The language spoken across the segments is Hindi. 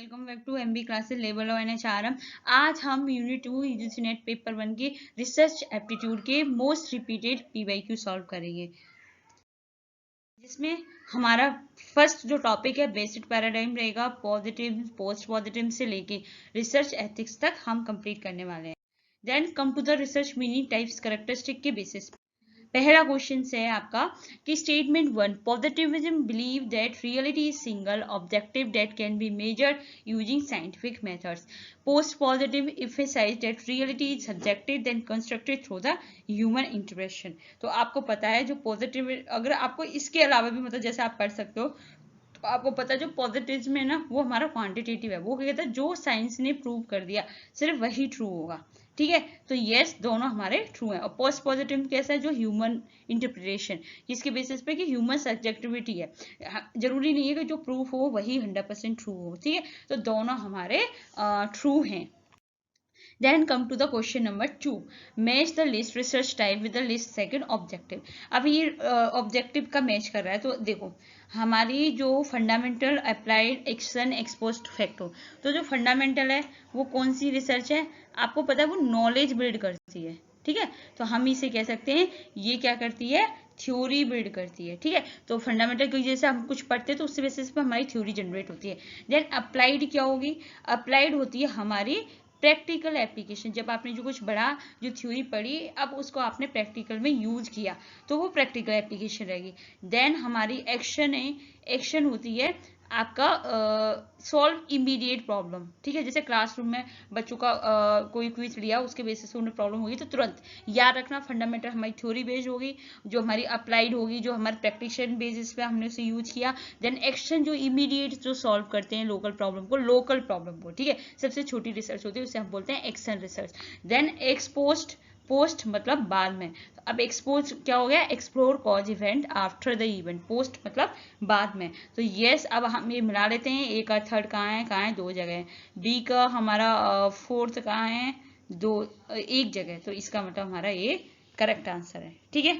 Welcome back to MB classes level of NHRM. आज हम यूनिट 2 यूजीसी नेट पेपर 1 के रिसर्च एप्टीट्यूड के मोस्ट रिपीटेड पीवाईक्यू सॉल्व करेंगे, जिसमें हमारा फर्स्ट जो टॉपिक है बेसिक पैराडाइम रहेगा। पॉजिटिव पोस्ट पॉजिटिव से लेके रिसर्च एथिक्स तक हम कंप्लीट करने वाले हैं। Then come to the research meaning types characteristic के बेसिस। पहला क्वेश्चन है आपका कि statement 1 positivism believe that reality is single objective that can be measured using scientific methods. Post positive emphasize that reality is subjective then constructed through the human intervention. तो आपको पता है जो पॉजिटिव, अगर आपको इसके अलावा भी मतलब जैसे आप पढ़ सकते हो, तो आपको पता है जो पॉजिटिव में ना वो हमारा क्वांटिटेटिव है, वो कहता है जो साइंस ने प्रूव कर दिया सिर्फ वही ट्रू होगा। ठीक है, तो यस दोनों हमारे ट्रू हैं। और पोस्ट पॉजिटिव कैसा है, जो ह्यूमन इंटरप्रिटेशन, इसके बेसिस पे कि ह्यूमन सब्जेक्टिविटी है, जरूरी नहीं है कि जो प्रूफ हो वही 100% ट्रू हो। ठीक है, तो दोनों हमारे ट्रू हैं। Then come to the question number 2. Match the list research type with the list second objective. अब ये ऑब्जेक्टिव का मैच कर रहा है, तो देखो हमारी जो fundamental applied action exposed factor, तो जो फंडामेंटल है वो कौन सी रिसर्च है, आपको पता है वो नॉलेज बिल्ड करती है। ठीक है, तो हम इसे कह सकते हैं ये क्या करती है, थ्योरी बिल्ड करती है। ठीक है, तो फंडामेंटल की जैसे हम कुछ पढ़ते हैं तो उससे बेसिस पे हमारी थ्योरी जनरेट होती है। देन अप्लाइड क्या होगी, अप्लाइड होती है हमारी प्रैक्टिकल एप्लीकेशन। जब आपने जो कुछ बड़ा जो थ्योरी पढ़ी, अब उसको आपने प्रैक्टिकल में यूज किया, तो वो प्रैक्टिकल एप्लीकेशन रहेगी। देन हमारी एक्शन है, एक्शन होती है आपका सॉल्व इमीडिएट प्रॉब्लम। ठीक है, जैसे क्लासरूम में बच्चों का कोई क्विज लिया, उसके बेसिस पे उन्हें प्रॉब्लम होगी तो तुरंत याद रखना फंडामेंटल हमारी थ्योरी बेस्ड होगी, जो हमारी अप्लाइड होगी जो हमारे प्रैक्टिशन बेसिस पे हमने उसे यूज किया। देन एक्शन जो इमीडिएट जो सॉल्व करते हैं लोकल प्रॉब्लम को। ठीक है, सबसे छोटी रिसर्च होती है उसे हम बोलते हैं action research. Then ex post, post मतलब बाद में, अब एक्सपोज क्या हो गया, explore cause event after the event, post मतलब बाद में। तो यस अब हम ये मिला लेते हैं, ए का थर्ड कहाँ है दो जगह है, बी का हमारा फोर्थ कहाँ है दो एक जगह, तो इसका मतलब हमारा ये करेक्ट आंसर है। ठीक है,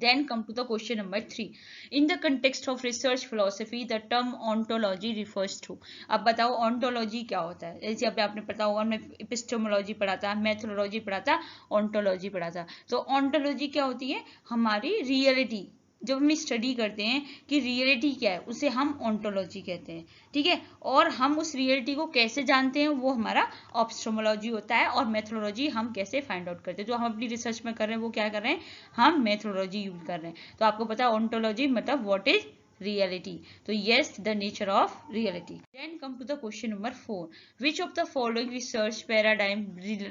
then come to the question number 3. In the context of research philosophy the term ontology refers to. अब बताओ ontology क्या होता है, जैसे अभी आपने पता होगा, हमने epistemology पढ़ा था, methodology पढ़ा था, ontology पढ़ा था। तो ontology क्या होती है, हमारी रियलिटी, जब हम स्टडी करते हैं कि रियलिटी क्या है उसे हम ओंटोलॉजी कहते हैं। ठीक है, और हम उस रियलिटी को कैसे जानते हैं वो हमारा ऑप्स्टोमोलॉजी होता है, और मेथोडोलॉजी हम कैसे फाइंड आउट करते हैं, जो हम अपनी रिसर्च में कर रहे हैं वो क्या कर रहे हैं, हम मेथोडोलॉजी यूज कर रहे हैं। तो आपको पता है ओंटोलॉजी मतलब व्हाट इज reality, तो yes the nature of reality. Then come to the question number 4. Which of the following research paradigm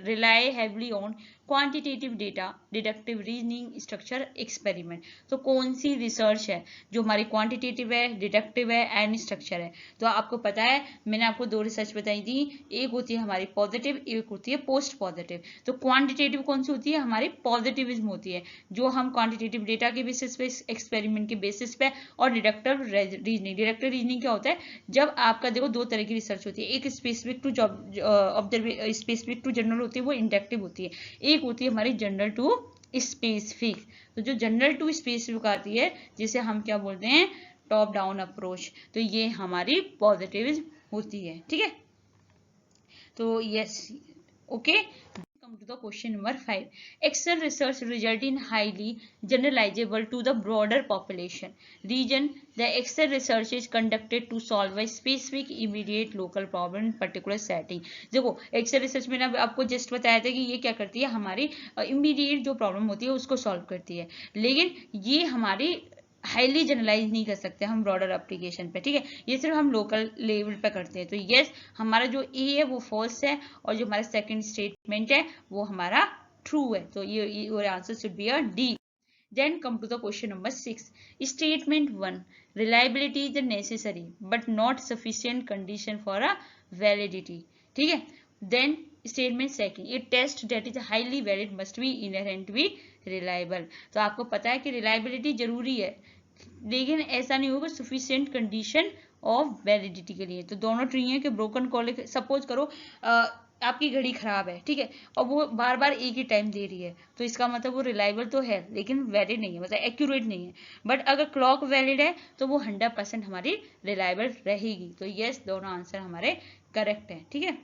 rely heavily on quantitative data, deductive reasoning, structure, experiment? तो कौन सी रिसर्च है जो हमारी क्वांटिटेटिव है, डिडक्टिव है एंड स्ट्रक्चर है? तो आपको पता है मैंने आपको दो रिसर्च बताई थी, एक होती है हमारी पॉजिटिव, एक होती है पोस्ट पॉजिटिव। तो क्वांटिटेटिव कौन सी होती है, हमारी पॉजिटिविज्म होती है, जो हम क्वांटिटेटिव डेटा के बेसिस पे, एक्सपेरिमेंट के बेसिस पे, और डिडक्टिव रीजनिंग। डिडक्टिव रीजनिंग क्या होता है, जब आपका देखो दो तरह की रिसर्च होती है, एक specific to specific to general होती है वो इंडक्टिव होती है, एक होती है हमारी जनरल टू स्पेसिफिक। तो जो जनरल टू स्पेसिफिक आती है जिसे हम क्या बोलते हैं, टॉप डाउन अप्रोच, तो ये हमारी पॉजिटिव होती है। ठीक है, तो yes okay. Come to the question number 5. Excel research result in highly generalizable to the broader population region. The Excel research is conducted to solve a specific immediate local problem in particular setting. देखो Excel research में ना आपको जस्ट बताया था कि ये क्या करती है, हमारी इमीडिएट जो प्रॉब्लम होती है उसको सॉल्व करती है, लेकिन ये हमारी हाईली जनरलाइज नहीं कर सकते हम ब्रॉडर एप्लीकेशन पे। ठीक है, ये सिर्फ हम लोकल लेवल पे करते हैं। तो यस हमारा जो ए है वो फॉल्स है, और जो हमारा सेकंड स्टेटमेंट है वो हमारा ट्रू है, तो ये answer should be a D. Then come to the question number 6. Statement 1. Reliability is a necessary but not sufficient condition for a validity. ठीक है, then statement second. A test that is highly valid must be inherently reliable. तो आपको पता है कि reliability जरूरी है, लेकिन ऐसा नहीं होगा sufficient condition ऑफ वैलिडिटी के लिए। तो दोनों ट्री हैं कि ब्रोकन कॉलिक, सपोज करो आपकी घड़ी खराब है, ठीक है, और वो बार बार एक ही टाइम दे रही है, तो इसका मतलब वो रिलायबल तो है लेकिन वैलिड नहीं है, मतलब एक्यूरेट नहीं है। बट अगर क्लॉक वैलिड है तो वो 100% हमारी रिलायबल रहेगी। तो यस, दोनों आंसर हमारे करेक्ट है, ठीक है।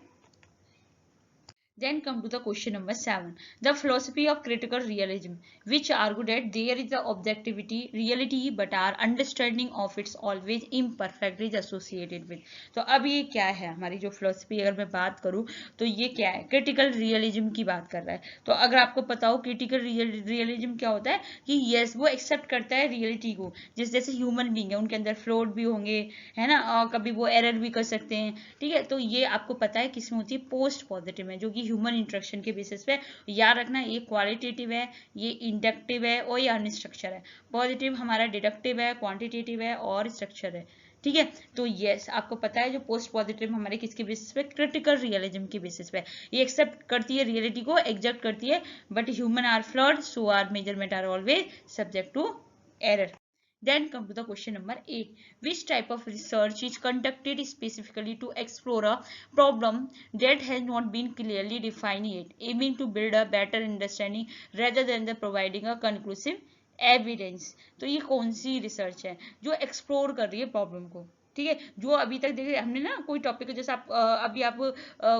Then come to the question number 7. The philosophy of critical realism, which argue that there is the objectivity, reality, but our understanding of it's always imperfectly associated with. तो अब ये क्या है हमारी जो philosophy, अगर मैं बात करूँ तो ये क्या है, critical realism की बात कर रहा है। तो अगर आपको पता हो critical realism क्या होता है कि yes, वो accept करता है reality को, जैसे ह्यूमन बीइंग है, उनके अंदर फ्लॉड भी होंगे, है ना, और कभी वो एरर भी कर सकते हैं, ठीक है। तो ये आपको पता है किसमें होती है, पोस्ट पॉजिटिव में, जो कि ह्यूमन इंटरेक्शन के बेसिस पे। याद रखना, ये क्वालिटेटिव है, ये इंडक्टिव है और ये अनस्ट्रक्चर है। पॉजिटिव हमारा डिडक्टिव है, क्वांटिटेटिव है और स्ट्रक्चर है, ठीक है। तो यस, आपको पता है जो पोस्ट पॉजिटिव हमारे किसके बेसिस पे, क्रिटिकल रियलिज्म के बेसिस पे। ये एक्सेप्ट करती है रियलिटी को, एग्जैक्ट करती है, but human are flawed, so our measurement are always subject to error. Then come to the question number 8. Which type of research is conducted specifically to explore a problem that has not been clearly defined yet, aiming to build a better understanding rather than the providing a conclusive evidence? तो ये कौन सी रिसर्च है जो एक्सप्लोर कर रही है प्रॉब्लम को, ठीक है। जो अभी तक देखिए हमने ना कोई टॉपिक, जैसे आप अभी आप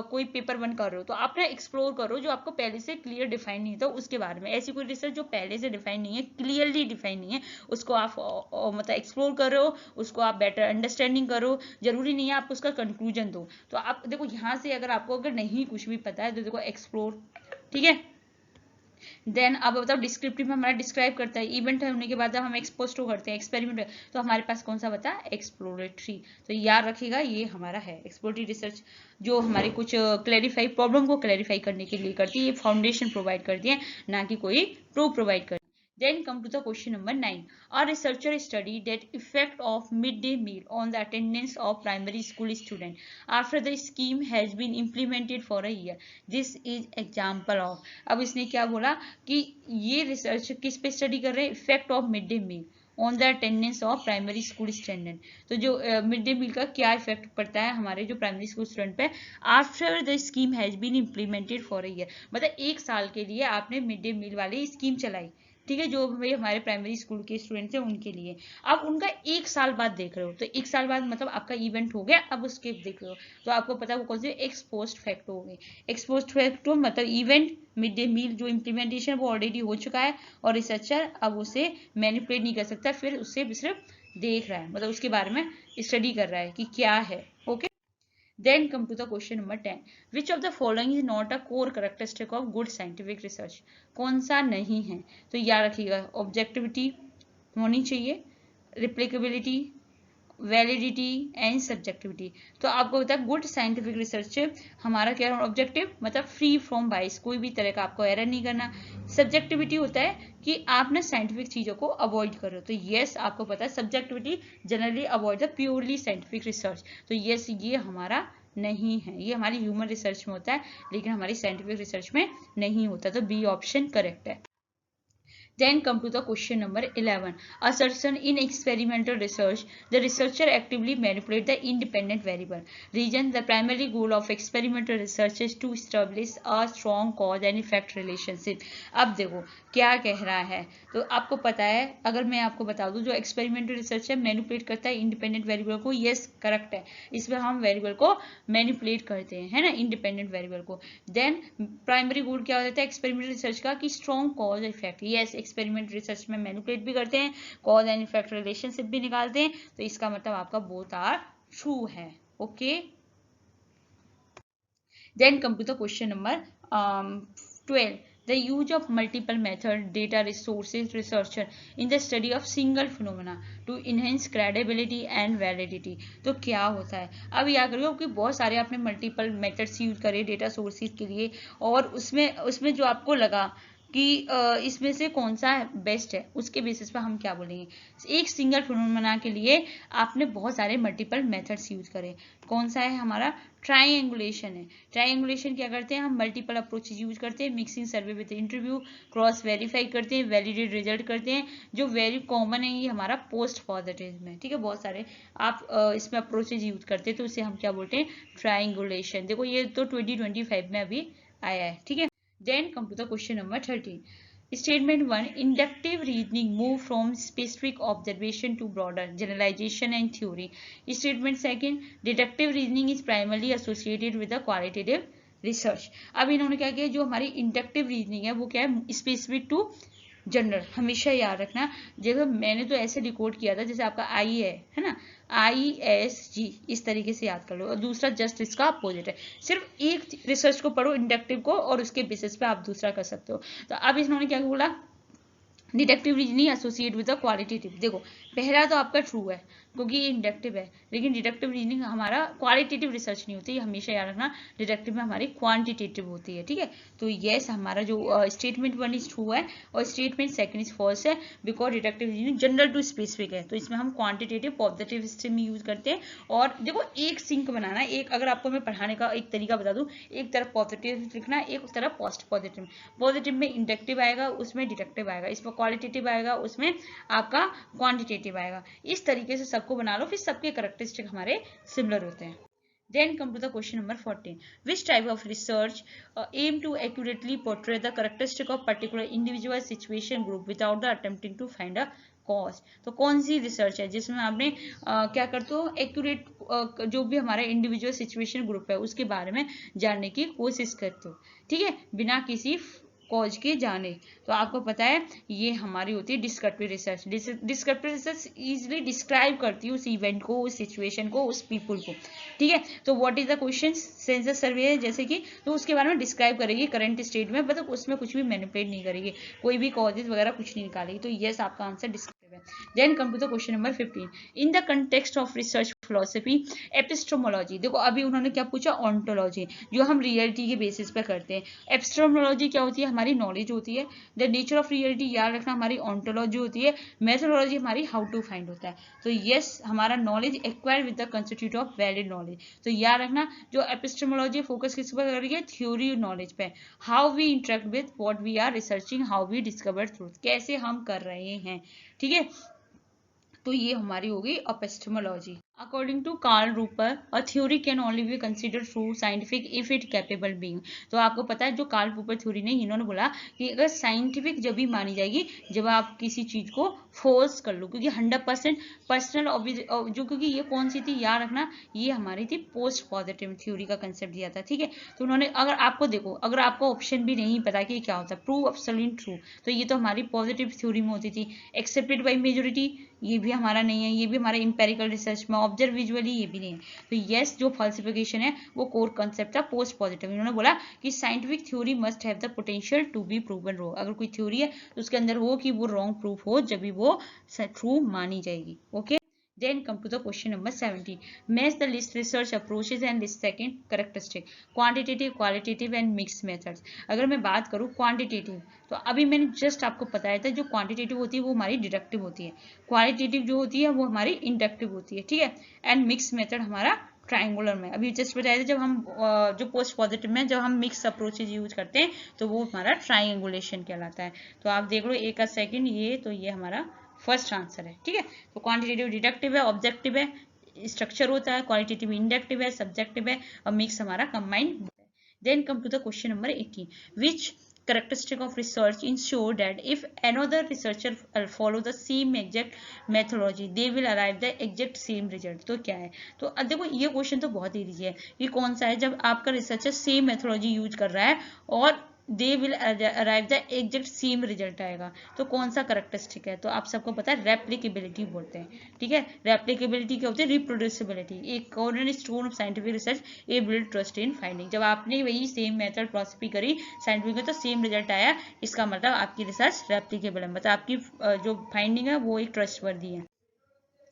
कोई पेपर 1 कर रहे हो, तो आप ना एक्सप्लोर करो जो आपको पहले से क्लियर डिफाइन नहीं था उसके बारे में। ऐसी कोई रिसर्च जो पहले से डिफाइन नहीं है, क्लियरली डिफाइन नहीं है, उसको आप मतलब एक्सप्लोर करो, उसको आप बेटर अंडरस्टैंडिंग करो। जरूरी नहीं है आप उसका कंक्लूजन दो। तो आप देखो यहाँ से अगर आपको अगर नहीं कुछ भी पता है तो देखो एक्सप्लोर, ठीक है। देन अब बताओ, डिस्क्रिप्टिव में हमारा डिस्क्राइब करता है, इवेंट होने के बाद जब हम एक्सपोज करते हैं, एक्सपेरिमेंट, तो हमारे पास कौन सा बता, एक्सप्लोरेटरी। तो याद रखिएगा ये हमारा है एक्सप्लोरेटरी रिसर्च, जो हमारी कुछ क्लैरिफाई, प्रॉब्लम को क्लैरिफाई करने के लिए करती है, ये फाउंडेशन प्रोवाइड करती है, ना कि कोई प्रूफ प्रोवाइड करती है। Then come to the question number 9. A researcher studied that effect of midday meal on the attendance of primary school students after the scheme has been implemented for a year. This is example of. अब इसने क्या बोला कि ये रिसर्च किस पे स्टडी कर रहे हैं, effect of mid day meal on the attendance of primary school student. तो जो मिड डे मील का क्या इफेक्ट पड़ता है हमारे जो प्राइमरी स्कूल स्टूडेंट पे after the scheme has been implemented for a year. मतलब 1 साल के लिए आपने मिड डे मील वाली स्कीम चलाई, ठीक है, जो भाई हमारे प्राइमरी स्कूल के स्टूडेंट्स हैं उनके लिए। अब उनका 1 साल बाद देख रहे हो, तो 1 साल बाद मतलब आपका इवेंट हो गया, अब उसके देख रहे हो, तो आपको पता है वो कौन से एक्स पोस्ट फैक्टो हो गए। एक्स पोस्ट फैक्टो मतलब इवेंट, मिड डे मील जो इम्प्लीमेंटेशन वो ऑलरेडी हो चुका है और रिसर्चर अब उसे मैनिपुलेट नहीं कर सकता, फिर उससे सिर्फ देख रहा है, मतलब उसके बारे में स्टडी कर रहा है कि क्या है। Okay, then come to the question number 10. Which of the following is not a core characteristic of good scientific research? कौन सा नहीं है, तो याद रखिएगा, ऑब्जेक्टिविटी होनी चाहिए, रिप्लिकेबिलिटी, वैलिडिटी एंड सब्जेक्टिविटी। तो आपको पता है गुड साइंटिफिक रिसर्च हमारा क्या है, ऑब्जेक्टिव मतलब फ्री फ्रॉम बाइस, कोई भी तरह का आपको एरर नहीं करना। सब्जेक्टिविटी होता है कि आप ना साइंटिफिक चीजों को अवॉइड करो, तो यस आपको पता है subjectivity generally avoid the purely scientific research. तो यस ये हमारा नहीं है, ये हमारी ह्यूमन रिसर्च में होता है लेकिन हमारी साइंटिफिक रिसर्च में नहीं होता, तो बी ऑप्शन करेक्ट है। Then come to the question number 11. Assertion in experimental research, the researcher actively manipulate the independent variable. Reason, the primary goal of experimental research is to establish a strong cause and effect relationship. अब देखो क्या कह रहा है, तो आपको पता है, अगर मैं आपको बता दूं जो एक्सपेरिमेंटल रिसर्च है मैनिपुलेट करता है इंडिपेंडेंट वेरिएबल को, यस करेक्ट है, इसमें हम वेरिएबल को मैनिपुलेट करते हैं, है ना, इंडिपेंडेंट वेरिएबल को। देन प्राइमरी गोल क्या होता है एक्सपेरिमेंटल रिसर्च का, कि strong cause effect, yes experiment research में मैनिपुलेट भी करते हैं, कॉज एंड इफेक्ट रिलेशनशिप भी निकालते हैं, तो इसका मतलब आपका बोथ आर ट्रू है। Okay, then come to the question number 12. The use of multiple method data resources researcher in the study of single phenomena to enhance credibility and validity. तो क्या होता है, अब याद करियो कि बहुत सारे आपने मल्टीपल मेथड्स यूज करे डेटा सोर्सेज के लिए, और उसमें जो आपको लगा कि इसमें से कौन सा बेस्ट है, उसके बेसिस पर हम क्या बोलेंगे। एक सिंगल फिनोमेना के लिए आपने बहुत सारे मल्टीपल मेथड्स यूज करें। कौन सा है हमारा, ट्राइंगुलेशन है। ट्राइंगुलेशन क्या करते हैं हम, मल्टीपल अप्रोचेज यूज करते हैं, mixing survey with interview, cross verify करते हैं, वैलिडेट रिजल्ट करते हैं। जो वेरी कॉमन है ये हमारा पोस्ट पॉजिटिव में, ठीक है, बहुत सारे आप इसमें अप्रोचेज यूज करते हैं, तो उसे हम क्या बोलते हैं, ट्राइंगुलेशन। देखो ये तो 2025 में अभी आया है, ठीक है। Then come to the question number 13. Statement 1. Inductive reasoning move from specific observation to broader generalization and theory. Statement 2. Deductive reasoning is primarily associated with the qualitative research. अब इन्होंने क्या किया, जो हमारी इंडक्टिव रीजनिंग है वो क्या है, स्पेसिफिक टू जनरल। हमेशा याद रखना, जैसे मैंने तो ऐसे डिकोड किया था जैसे आपका आई है ना, ISG, इस तरीके से याद कर लो। और दूसरा जस्ट इसका अपोजिट है, सिर्फ एक रिसर्च को पढ़ो इंडक्टिव को, और उसके बेसिस पे आप दूसरा कर सकते हो। तो अब इन्होंने क्या बोला, deductive reasoning associate with the qualitative. देखो पहला तो आपका ट्रू है क्योंकि ये इंडक्टिव है, लेकिन डिडक्टिव रीजनिंग हमारा क्वालिटेटिव रिसर्च नहीं होती, हमेशा याद रखना, डिडक्टिव में हमारी क्वांटिटेटिव होती है, ठीक है। तो यस हमारा जो स्टेटमेंट 1 इज ट्रू है और स्टेटमेंट 2 इज फॉल्स है, because deductive reasoning general to specific है, तो इसमें हम क्वांटिटेटिव पॉजिटिव सिस्टम यूज करते हैं। और देखो एक सिंक बनाना, एक अगर आपको मैं पढ़ाने का एक तरीका बता दूं, एक तरफ पॉजिटिव लिखना, एक तरफ पोस्ट पॉजिटिव। पॉजिटिव में इंडक्टिव आएगा, उसमें डिडक्टिव आएगा, इसमें क्वालिटेटिव आएगा, उसमें आपका क्वांटिटेटिव आएगा। इस तरीके से सबको बना लो, फिर सबके कैरेक्टरिस्टिक हमारे सिमिलर होते हैं। Then come to the question number 14. Which type of research aim to accurately portray the characteristic of particular individual situation group without the attempting to find a cause? तो कौन सी रिसर्च है जिसमें आपने क्या करते हो, एक्यूरेट जो भी हमारा इंडिविजुअल सिचुएशन ग्रुप है उसके बारे में जानने की कोशिश करते हो, ठीक है, बिना किसी कॉज के जाने। तो आपको पता है ये हमारी होती है descriptive research. Descriptive research easily describe करती है उस इवेंट को, उस सिचुएशन को, उस पीपल को, ठीक है। तो what is the question, census survey है जैसे कि, तो उसके बारे में डिस्क्राइब करेगी करंट स्टेट में, मतलब उसमें कुछ भी मैनिपुलेट नहीं करेगी, कोई भी कॉजेज वगैरह कुछ नहीं निकालेगी। तो यस आपका आंसर डिस्क्रिप्टिव है। Then come to the question number 15. In the context of research philosophy epistemology, देखो अभी उन्होंने क्या पूछा, ऑन्टोलॉजी, जो हम रियलिटी के बेसिस पर करते हैं। एपिस्टेमोलॉजी क्या होती है, हमारी नॉलेज होती है। द नेचर ऑफ रियलिटी याद रखना हमारी ऑन्टोलॉजी होती है। मेथोडोलॉजी हमारी हाउ टू फाइंड होता है। तो यस हमारा knowledge acquire with the constitute of valid knowledge. तो याद रखना जो एपिस्टेमोलॉजी फोकस किस पर कर रही है, थ्योरी नॉलेज पे, how we interact with what we are researching, how we discover truth, कैसे हम कर रहे हैं, ठीक है। तो ये हमारी होगी epistemology. According to Karl Popper, a theory can only be considered true scientific if it capable being. तो आपको पता है जो कार्ल रूपर थ्योरी ने, इन्होंने बोला कि अगर साइंटिफिक जब भी मानी जाएगी जब आप किसी चीज को फोर्स कर लो, क्योंकि 100% पर्सनल जो, क्योंकि ये कौन सी थी याद रखना, ये हमारी थी पोस्ट पॉजिटिव थ्योरी का कंसेप्ट दिया था, ठीक है। तो उन्होंने अगर आपको देखो, अगर आपको ऑप्शन भी नहीं पता कि क्या होता है, प्रूव एब्सोल्यूट ट्रू, तो ये तो हमारी पॉजिटिव थ्योरी में होती थी। एक्सेप्टेड बाई मेजोरिटी, ये भी हमारा नहीं है, ये भी हमारे इंपेरिकल रिसर्च में, ऑब्जर्व विजुअली, ये भी नहीं है। तो यस जो फॉल्सिफिकेशन है वो कोर कंसेप्ट था पोस्ट पॉजिटिव। इन्होंने बोला कि scientific theory must have the potential to be proven wrong. अगर कोई थ्योरी है तो उसके अंदर हो कि वो रॉन्ग प्रूफ हो, जब भी वो ट्रू मानी जाएगी, okay. Then come to the question number 17. Match the list research approaches and list second characteristic. Quantitative, qualitative and mixed methods. अगर मैं बात करूँ क्वांटिटेटिव, तो अभी मैंने जस्ट आपको बताया था जो क्वांटिटेटिव होती है वो हमारी डिडक्टिव होती है, क्वालिटेटिव जो होती है वो हमारी इंडक्टिव होती है, ठीक है। एंड मिक्स मेथड हमारा ट्राइंगुलर में, अभी जस्ट बताया था जब हम जो पोस्ट पॉजिटिव में जब हम मिक्स अप्रोचेज यूज करते हैं तो वो हमारा ट्राइंगुलेशन कहलाता है। तो आप देख लो एक का सेकेंड, ये तो ये हमारा फर्स्ट आंसर है, ठीक है। तो क्वांटिटेटिव डिडक्टिव है, ऑब्जेक्टिव है, स्ट्रक्चर होता है, क्वालिटेटिव इंडक्टिव है, सब्जेक्टिव है, और मिक्स हमारा कंबाइंड है। Then come to the question number 18. Which characteristic of research ensure that if another researcher follow the same exact methodology they will arrive the exact same result? तो क्या है, तो देखो ये क्वेश्चन तो बहुत इजी है। ये कौन सा है, जब आपका रिसर्चर सेम मेथोडोलॉजी यूज कर रहा है और they will arrive the exact same result आएगा, तो कौन सा करेक्टरिस्टिक है, तो आप सबको पता है रेप्लिकेबिलिटी बोलते हैं, ठीक है। रेप्लिकेबिलिटी क्या होती है, रिप्रोड्यूसिबिलिटी। एक corner stone of scientific research A build trust in finding. जब आपने वही सेम मेथड फिलॉसफी करी साइंटिफिक में तो सेम रिजल्ट आया, इसका मतलब आपकी रिसर्च रेप्लिकेबल है, मतलब आपकी जो फाइंडिंग है वो एक ट्रस्टवर्दी है।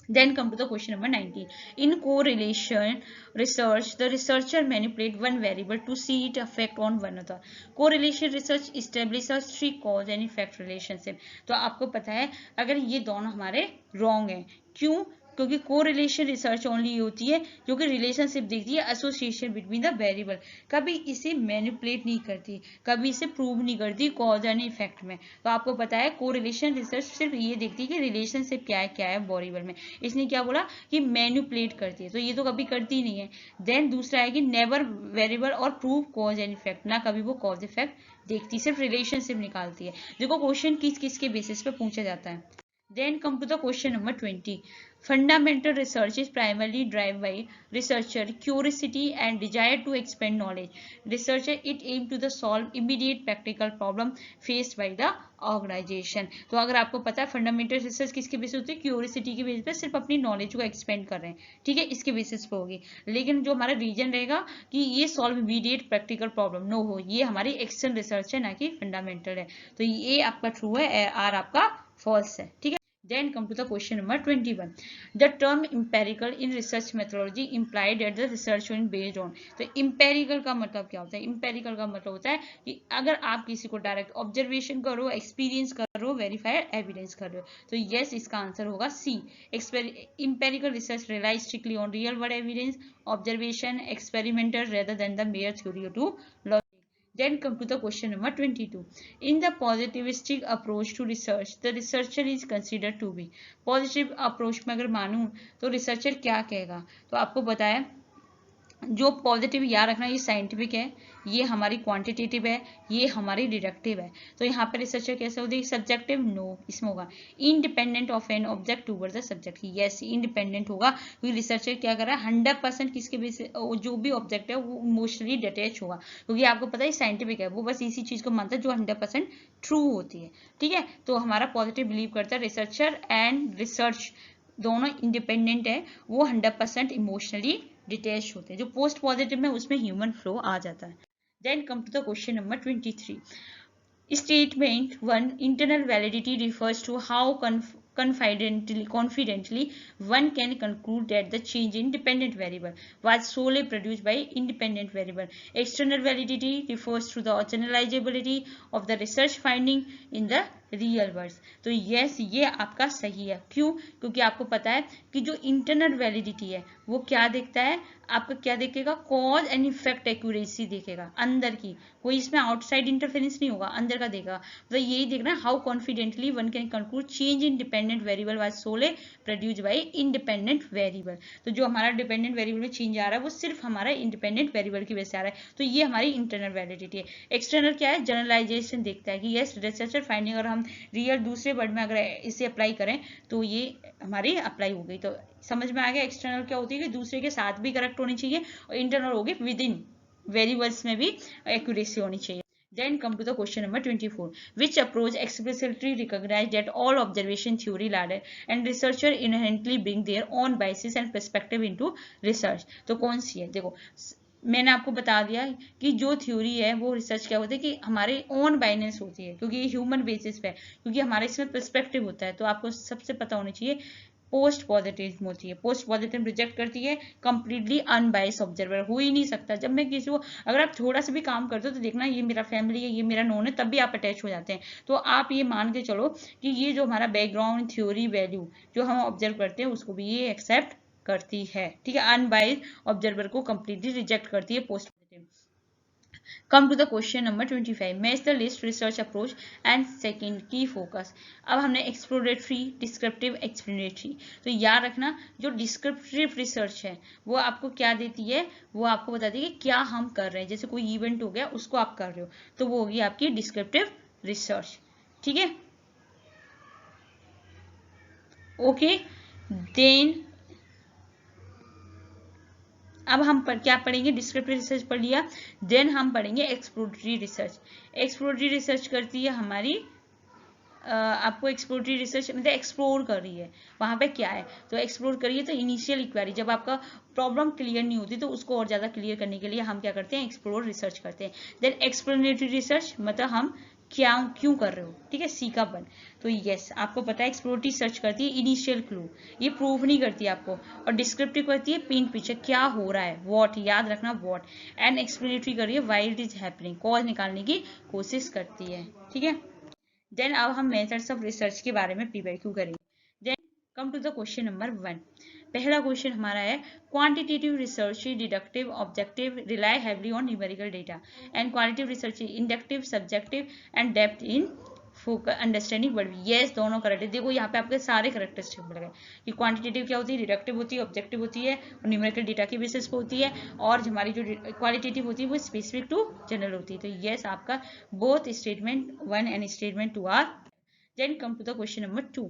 Then come to the question number 19. In correlation research, the researcher manipulate one variable to see its effect on one other. Correlation research establishes strict cause and effect relationship. तो आपको पता है अगर ये दोनों हमारे wrong है, क्यों? क्योंकि कोरिलेशन रिसर्च ओनली होती है जो कि रिलेशनशिप देखती है एसोसिएशन बिटवीन द वेरिएबल, कभी इसे मैनिपुलेट नहीं करती, कभी इसे प्रूव नहीं करती कॉज एंड इफेक्ट में। तो आपको पता है कोरिलेशन रिसर्च सिर्फ ये देखती है कि रिलेशनशिप क्या है वेरिएबल में, इसने क्या बोला कि मैनिपुलेट करती है, तो ये तो कभी करती नहीं है। देन दूसरा है कि नेवर वेरिएबल और प्रूव कॉज एंड इफेक्ट, ना कभी वो कॉज इफेक्ट देखती, सिर्फ रिलेशनशिप निकालती है। देखो क्वेश्चन किस किस के बेसिस पे पूछा जाता है। Then come to the question number 20. Fundamental research is primarily driven by researcher curiosity and desire to expand knowledge. Researcher it aim to the solve immediate practical problem faced by the organization. तो अगर आपको पता है फंडामेंटल रिसर्च किसके बेसिस होती है, क्यूरियोसिटी के बेसिस पे, सिर्फ अपनी नॉलेज को एक्सपेंड कर रहे हैं, ठीक है, इसके बेसिस पे होगी। लेकिन जो हमारा रीजन रहेगा कि ये सॉल्व इमीडिएट प्रैक्टिकल प्रॉब्लम नो हो, ये हमारी एक्शन रिसर्च है, ना कि फंडामेंटल है। तो ये आपका ट्रू है, आर आपका फॉल्स है, ठीक है। Then come to the question number 21. The term empirical in research methodology implied that the research is based on. तो empirical का मतलब क्या होता है? empirical का मतलब होता है कि अगर आप किसी को डायरेक्ट ऑब्जर्वेशन करो, एक्सपीरियंस करो, वेरीफाइड एविडेंस करो, तो यस इसका आंसर होगा सी। empirical research relies strictly on real world evidence, observation, experimental rather than the mere theory to logic. Then come to the question number 22. In the positivistic approach to research, the researcher is considered to be. Positive approach में अगर मानूं तो रिसर्चर क्या कहेगा? तो आपको बताया जो पॉजिटिव याद रखना, ये साइंटिफिक है, ये हमारी क्वांटिटेटिव है, ये हमारी डिडक्टिव है। तो यहाँ पर रिसर्चर कैसे होती है? सब्जेक्टिव नो, इसमें होगा independent of an object toward the subject. Yes independent होगा क्योंकि रिसर्चर क्या कर रहा है, 100% किसके बेसिस, जो भी ऑब्जेक्ट है वो इमोशनली डिटैच होगा, क्योंकि आपको पता है साइंटिफिक है, वो बस इसी चीज को मानता है जो 100% ट्रू होती है, ठीक है। तो हमारा पॉजिटिव बिलीव करता है रिसर्चर एंड रिसर्च दोनों इंडिपेंडेंट है, वो 100% इमोशनली डिटैच होते हैं। जो पोस्ट पॉजिटिव में उसमें ह्यूमन फ्लो आ जाता है। Then come to the question number 23. Statement 1. Internal validity refers to how confidently one can conclude that the change in dependent variable was solely produced by independent variable. External validity refers to the generalizability of the research finding in the real words. तो यस ये आपका सही है, क्यों? क्योंकि आपको पता है कि जो इंटरनल वैलिडिटी है वो क्या देखता है, आपका क्या देखेगा, कॉज एंड इफेक्ट एक्यूरेसी देखेगा, अंदर की, कोई इसमें आउटसाइड इंटरफेरेंस नहीं होगा, अंदर का देगा। तो यही देखना how confidently one can conclude change in dependent variable was Sole produced by independent variable. तो जो हमारा डिपेंडेंट वेरिएबल में चेंज आ रहा है वो सिर्फ हमारा इंडिपेंडेंट वेरिएबल की वजह से आ रहा है। तो ये हमारी इंटरनल वैलिडिटी है। एक्सटर्नल क्या है, जनरलाइजेशन देखता है कि यस रिसर्चर फाइंडिंग, अगर हम रियल दूसरे वर्ड में अगर इसे अप्लाई करें तो ये हमारी अप्लाई हो गई। तो समझ में आ गया एक्सटर्नल क्या होती है कि दूसरे के साथ भी करेक्ट होनी चाहिए, और इंटरनल होगी विद इन वेरिएबल्स में भी एक्यूरेसी होनी चाहिए। Then come to the question number 24. Which approach explicitly recognize that all observation theory ladder and researcher inherently bring their own biases and perspective into research? तो कौन सी है? देखो मैंने आपको बता दिया कि जो थ्योरी है वो रिसर्च क्या होता है कि हमारे ओन बाइनेंस होती है, क्योंकि ये ह्यूमन बेसिस पे, क्योंकि हमारे इसमें पर्सपेक्टिव होता है। तो आपको सबसे पता होनी चाहिए पोस्ट पॉजिटिव होती है। पोस्ट पॉजिटिव रिजेक्ट करती है, कंप्लीटली अनबाइस ऑब्जर्वर हो ही नहीं सकता। जब मैं किसी को, अगर आप थोड़ा सा भी काम करते हो तो देखना ये मेरा फैमिली है, ये मेरा नोन है, तब भी आप अटैच हो जाते हैं। तो आप ये मान के चलो कि ये जो हमारा बैकग्राउंड थ्योरी वैल्यू जो हम ऑब्जर्व करते हैं उसको भी ये एक्सेप्ट करती है, ठीक है। अनबाइस्ड ऑब्जर्वर को कंप्लीटली रिजेक्ट करती है post positive. Come to the question number 25. Match the list research approach and second key focus. अब हमने एक्सप्लोरेटरी, डिस्क्रिप्टिव, एक्सप्लेनेटरी। तो याद रखना जो डिस्क्रिप्टिव रिसर्च है वो आपको क्या देती है, वो आपको बताती है कि क्या हम कर रहे हैं। जैसे कोई इवेंट हो गया उसको आप कर रहे हो तो वो होगी आपकी डिस्क्रिप्टिव रिसर्च, ठीक है। ओके देन अब हम क्या पढ़ेंगे, डिस्क्रिप्टिव रिसर्च पढ़ लिया। देन हम पढ़ेंगे एक्सप्लोरेटरी रिसर्च। एक्सप्लोरेटरी रिसर्च करती है हमारी आपको एक्सप्लोरेटरी रिसर्च मतलब एक्सप्लोर कर रही है, वहां पे क्या है तो एक्सप्लोर करिए। तो इनिशियल इंक्वायरी, जब आपका प्रॉब्लम क्लियर नहीं होती तो उसको और ज्यादा क्लियर करने के लिए हम क्या करते हैं, एक्सप्लोर रिसर्च करते हैं। देन एक्सप्लेनेटरी रिसर्च मतलब हम क्या क्यों कर रहे हो, ठीक है, सी का 1। तो यस, आपको पता है एक्सप्लोरेटरी सर्च करती है इनिशियल क्लू, ये प्रूव नहीं करती आपको, और डिस्क्रिप्टिव करती है पेंट पिक्चर, क्या हो रहा है, व्हाट, याद रखना व्हाट, एंड एक्सप्लेनेटरी कर रही है why it is happening, cause निकालने की कोशिश करती है, ठीक है। देन अब हम मेथड्स ऑफ रिसर्च के बारे में पीवाईक्यू करेंगे। Then come to the question number 1। पहला क्वेश्चन हमारा है quantitative research deductive objective rely heavily on numerical data and qualitative research inductive subjective and depth in understanding word. Yes, दोनों करेक्ट है। देखो यहाँ पे आपके सारे करेक्टरिस्टिक मिल गए कि क्वांटिटेटिव क्या होती है, डिडक्टिव होती है, ऑब्जेक्टिव होती है और न्यूमेरिकल डेटा की बेसिस पे होती है, और हमारी जो क्वालिटेटिव होती है वो स्पेसिफिक टू जनरल होती है। तो यस, आपका both statement 1 and statement 2 are. Then come to the question number 2,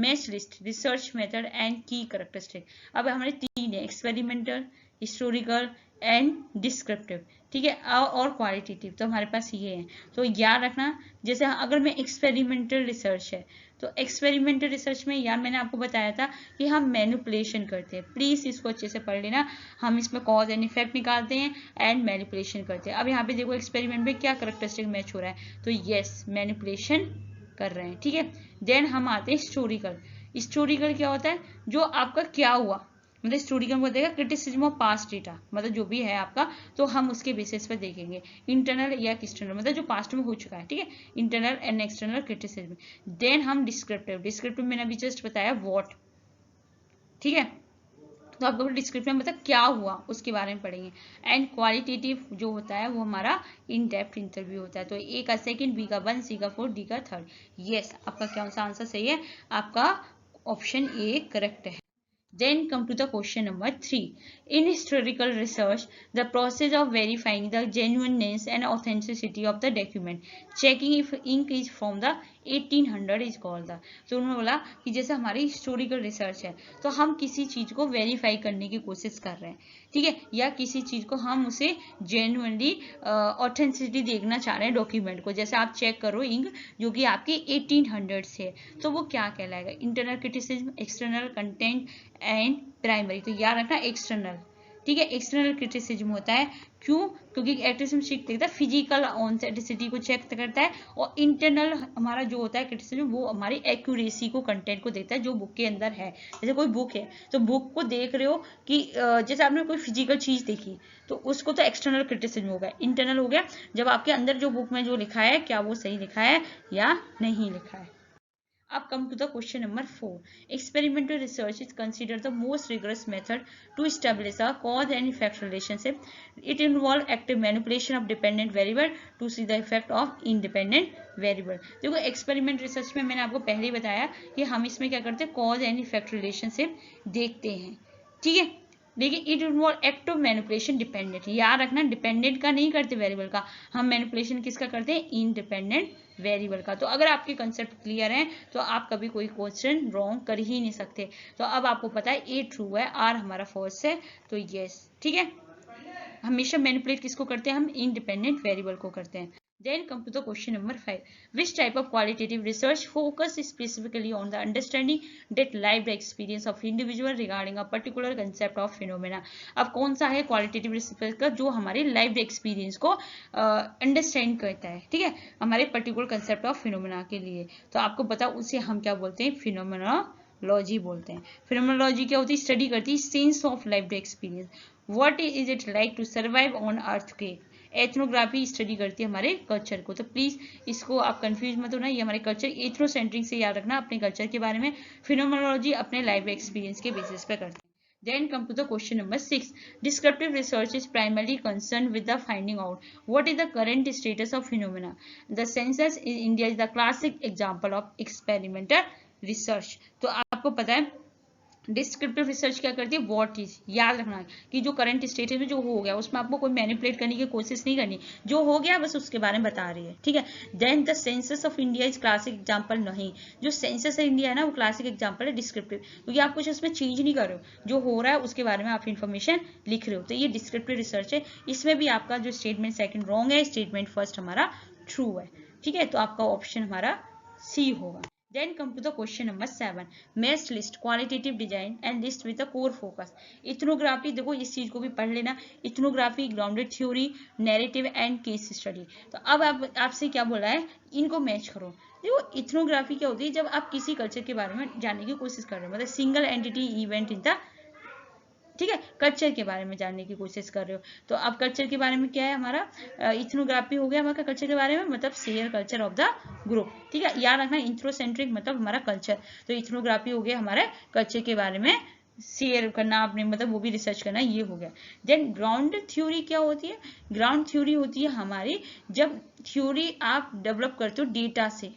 match list, research method and key characteristic। अब हमारे 3 है, एक्सपेरिमेंटल, हिस्टोरिकल एंड डिस्क्रिप्टिव, ठीक है, और क्वालिटेटिव। तो हमारे पास ये है। तो याद रखना, जैसे अगर मैं एक्सपेरिमेंटल रिसर्च है तो एक्सपेरिमेंटल रिसर्च में यार मैंने आपको बताया था कि हम मैनिपुलेशन करते हैं, प्लीज इसको अच्छे से पढ़ लेना। हम इसमें कॉज एंड इफेक्ट निकालते हैं एंड मैनिपुलेशन करते हैं। अब यहाँ पे देखो एक्सपेरिमेंट में क्या कैरेक्टरिस्टिक मैच हो रहा है, तो यस, मैनिपुलेशन कर रहे हैं, ठीक है। देन हम आते हैं हिस्टोरिकल। हिस्टोरिकल क्या होता है, जो आपका क्या हुआ, मतलब हिस्टोरिकल को देगा क्रिटिसिज्म ऑफ पास्ट डेटा, मतलब जो भी है आपका, तो हम उसके बेसिस पर देखेंगे इंटरनल या एक्सटर्नल, मतलब जो पास्ट में हो चुका है, ठीक है, internal and external criticism. Then हम डिस्क्रिप्टिव, डिस्क्रिप्टिव मैंने अभी जस्ट बताया व्हाट, ठीक है, तो आपको डिस्क्रिप्शन मतलब क्या हुआ उसके बारे में पढ़ेंगे। एंड क्वालिटेटिव जो होता है वो हमारा इन डेप्थ इंटरव्यू होता है। तो ए का सेकंड, बी का 1, सी का 4, डी का 3। यस, आपका क्या सा आंसर सही है, आपका ऑप्शन ए करेक्ट है। Then come to the question number 3. In historical research, the process of verifying the genuineness and authenticity of the document, checking if ink is from the 1800 is called the। तो उन्होंने बोला कि जैसे हमारी हिस्टोरिकल रिसर्च है तो हम किसी चीज को वेरीफाई करने की कोशिश कर रहे हैं, ठीक है, या किसी चीज को हम उसे जेन्युइनली ऑथेंटिसिटी देखना चाह रहे हैं डॉक्यूमेंट को। जैसे आप चेक करो इंक जो कि आपकी 1800 से है, तो वो क्या कहलाएगा, internal criticism, external content and primary. तो याद रखना एक्सटर्नल, ठीक है, एक्सटर्नल क्रिटिसिज्म होता है, क्यों, क्योंकि एक्टिसिज्म चेक देखता है फिजिकल ऑथेंटिसिटी को चेक करता है, और इंटरनल हमारा जो होता है क्रिटिसिज्म वो हमारी एक्यूरेसी को, कंटेंट को देखता है जो बुक के अंदर है। जैसे कोई बुक है तो बुक को देख रहे हो कि जैसे आपने कोई फिजिकल चीज देखी तो उसको तो एक्सटर्नल क्रिटिसिज्म हो गया। इंटरनल हो गया जब आपके अंदर जो बुक में जो लिखा है क्या वो सही लिखा है या नहीं लिखा है। Up come to the question number 4. Experimental research is considered the most rigorous method to establish a cause and effect relationship. It involves active manipulation of dependent variable to see the effect of independent variable. देखो एक्सपेरिमेंट रिसर्च में मैंने आपको पहले ही बताया कि हम इसमें क्या करते हैं, कॉज एंड इफेक्ट रिलेशनशिप देखते हैं, ठीक है। देखिए it involve active manipulation dependent, याद रखना डिपेंडेंट का नहीं करते वेरिएबल का, हम मैनिपुलेशन किसका करते हैं, इंडिपेंडेंट वेरिएबल का। तो अगर आपके कंसेप्ट क्लियर है तो आप कभी कोई क्वेश्चन रॉन्ग कर ही नहीं सकते। तो अब आपको पता है ए ट्रू है, आर हमारा फॉल्स है, तो यस, ठीक है, हमेशा मैनिपुलेट किसको करते हैं, हम इंडिपेंडेंट वेरिएबल को करते हैं। Then come to the question number 5. Which type of qualitative research focus specifically on the understanding that lived experience of individual regarding a particular concept of phenomena? अब कौन सा है क्वालिटेटिव रिसर्च का जो हमारे लाइव एक्सपीरियंस को अंडरस्टैंड करता है, ठीक है, हमारे पर्टिकुलर कंसेप्ट ऑफ फिनोमेना के लिए। तो आपको पता उसे हम क्या बोलते हैं, फिनोमेनोलॉजी बोलते हैं। फिनोमेनोलॉजी क्या होती है, स्टडी करती है sense of live experience, what is it like to survive on earthquake. Ethnography study करती है हमारे कल्चर को। तो प्लीज इसको आप कंफ्यूज मत होना, ये हमारे कल्चर एथनोसेंट्रिक से याद रखना अपने कल्चर के बारे में। फिनोमेनोलॉजी अपने लाइव एक्सपीरियंस के बेसिस पे करते हैं। Then come to the question number 6. Descriptive research is primarily concerned with the finding out what is the current status of phenomena. The census in India is the classic example of experimental research. तो आपको पता है डिस्क्रिप्टिव रिसर्च क्या करती है, व्हाट इज, याद रखना कि जो करंट स्टेटस में जो हो गया उसमें आपको कोई मैनिपुलेट करने की कोशिश नहीं करनी, जो हो गया बस उसके बारे में बता रही है, ठीक है। Then the census of India is classic example, नहीं, जो सेंसस है इंडिया है ना वो क्लासिक एग्जांपल है डिस्क्रिप्टिव, क्योंकि आप कुछ उसमें चेंज नहीं कर रहे हो, जो हो रहा है उसके बारे में आप इन्फॉर्मेशन लिख रहे हो। तो ये डिस्क्रिप्टिव रिसर्च है, इसमें भी आपका जो स्टेटमेंट सेकंड रॉन्ग है, स्टेटमेंट फर्स्ट हमारा ट्रू है, ठीक है। तो आपका ऑप्शन हमारा सी होगा। Then come to the question number 7. Mass list, qualitative design and list with a core focus. Ethnography, देखो इस चीज को भी पढ़ लेना. Ethnography, grounded theory, narrative and case study. तो अब आपसे क्या बोला है, इनको मैच करो. देखो इथनोग्राफी क्या होती है, जब आप किसी कल्चर के बारे में जानने की कोशिश कर रहे हो, मतलब single entity event in the, ठीक है, कल्चर के बारे में जानने की कोशिश कर रहे हो. तो अब कल्चर के बारे में क्या है हमारा, इथनोग्राफी हो गया हमारा कल्चर के बारे में, मतलब share culture of the group. ठीक है, याद रखना इंथ्रोसेंट्रिक मतलब हमारा कल्चर. तो इथनोग्राफी हो गया हमारे कल्चर के बारे में शेयर करना आपने, मतलब वो भी रिसर्च करना, ये हो गया. देन ग्राउंड थ्योरी क्या होती है, ग्राउंड थ्योरी होती है हमारी जब थ्योरी आप डेवलप करते हो डेटा से,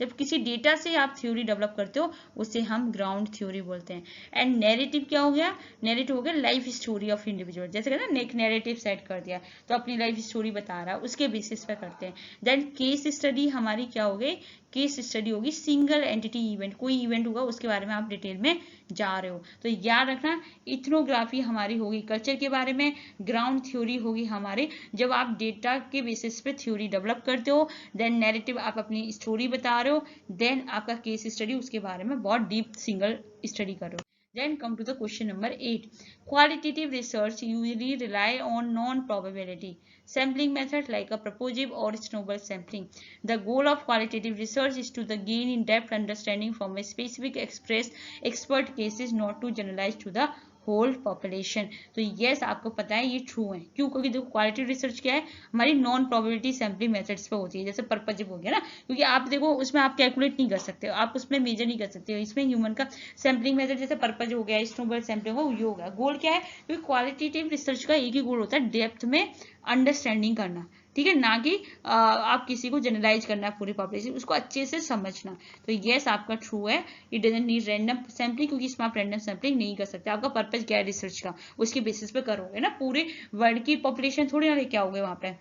जब किसी डेटा से आप थ्योरी डेवलप करते हो उसे हम ग्राउंड थ्योरी बोलते हैं. एंड नैरेटिव क्या हो गया, नैरेटिव हो गया लाइफ स्टोरी ऑफ इंडिविजुअल. जैसे कहते हैं एक नैरेटिव सेट कर दिया तो अपनी लाइफ स्टोरी बता रहा है, उसके बेसिस पे करते हैं. देन केस स्टडी हमारी क्या हो गई, केस स्टडी होगी सिंगल एंटिटी इवेंट, कोई इवेंट होगा उसके बारे में आप डिटेल में जा रहे हो. तो याद रखना इथनोग्राफी हमारी होगी कल्चर के बारे में, ग्राउंड थ्योरी होगी हमारी जब आप डेटा के बेसिस पे थ्योरी डेवलप करते हो. देन नैरेटिव आप अपनी स्टोरी बता रहे हो. देन आपका केस स्टडी उसके बारे में बहुत डीप सिंगल स्टडी कर रहे हो. Then come to the question number 8. Qualitative research usually rely on non-probability sampling method like a proposive or snowball sampling. The goal of qualitative research is to the gain in-depth understanding from a specific expert cases, not to generalize to the whole population. तो यस आपको पता है ये ट्रू है. क्यों, क्योंकि देखो क्वालिटेटिव रिसर्च क्या है हमारी नॉन प्रोबेबिलिटी सैम्पलिंग मेथड्स पे होती है, जैसे पर्पजिव हो गया ना, क्योंकि आप देखो उसमें आप कैलकुलेट नहीं कर सकते हो, आप उसमें मेजर नहीं कर सकते हो. इसमें ह्यूमन का सैम्पलिंग मेथड जैसे पर्पज हो गया, स्नोबॉल सैम्पलिंग हो, ये हो गया. गोल क्या है, क्योंकि क्वालिटेटिव रिसर्च का एक ही गोल होता है डेप्थ में अंडरस्टैंडिंग करना. ठीक है, ना कि आप किसी को जनरलाइज करना पूरी पॉपुलेशन, उसको अच्छे से समझना. तो यस आपका ट्रू है, it doesn't need random sampling, क्योंकि इसमें आप रैंडम सैम्पलिंग नहीं कर सकते. आपका पर्पस क्या है रिसर्च का, उसके बेसिस पे करोगे ना, पूरे वर्ल्ड की पॉपुलेशन थोड़ी ना लेके आओगे वहां पे.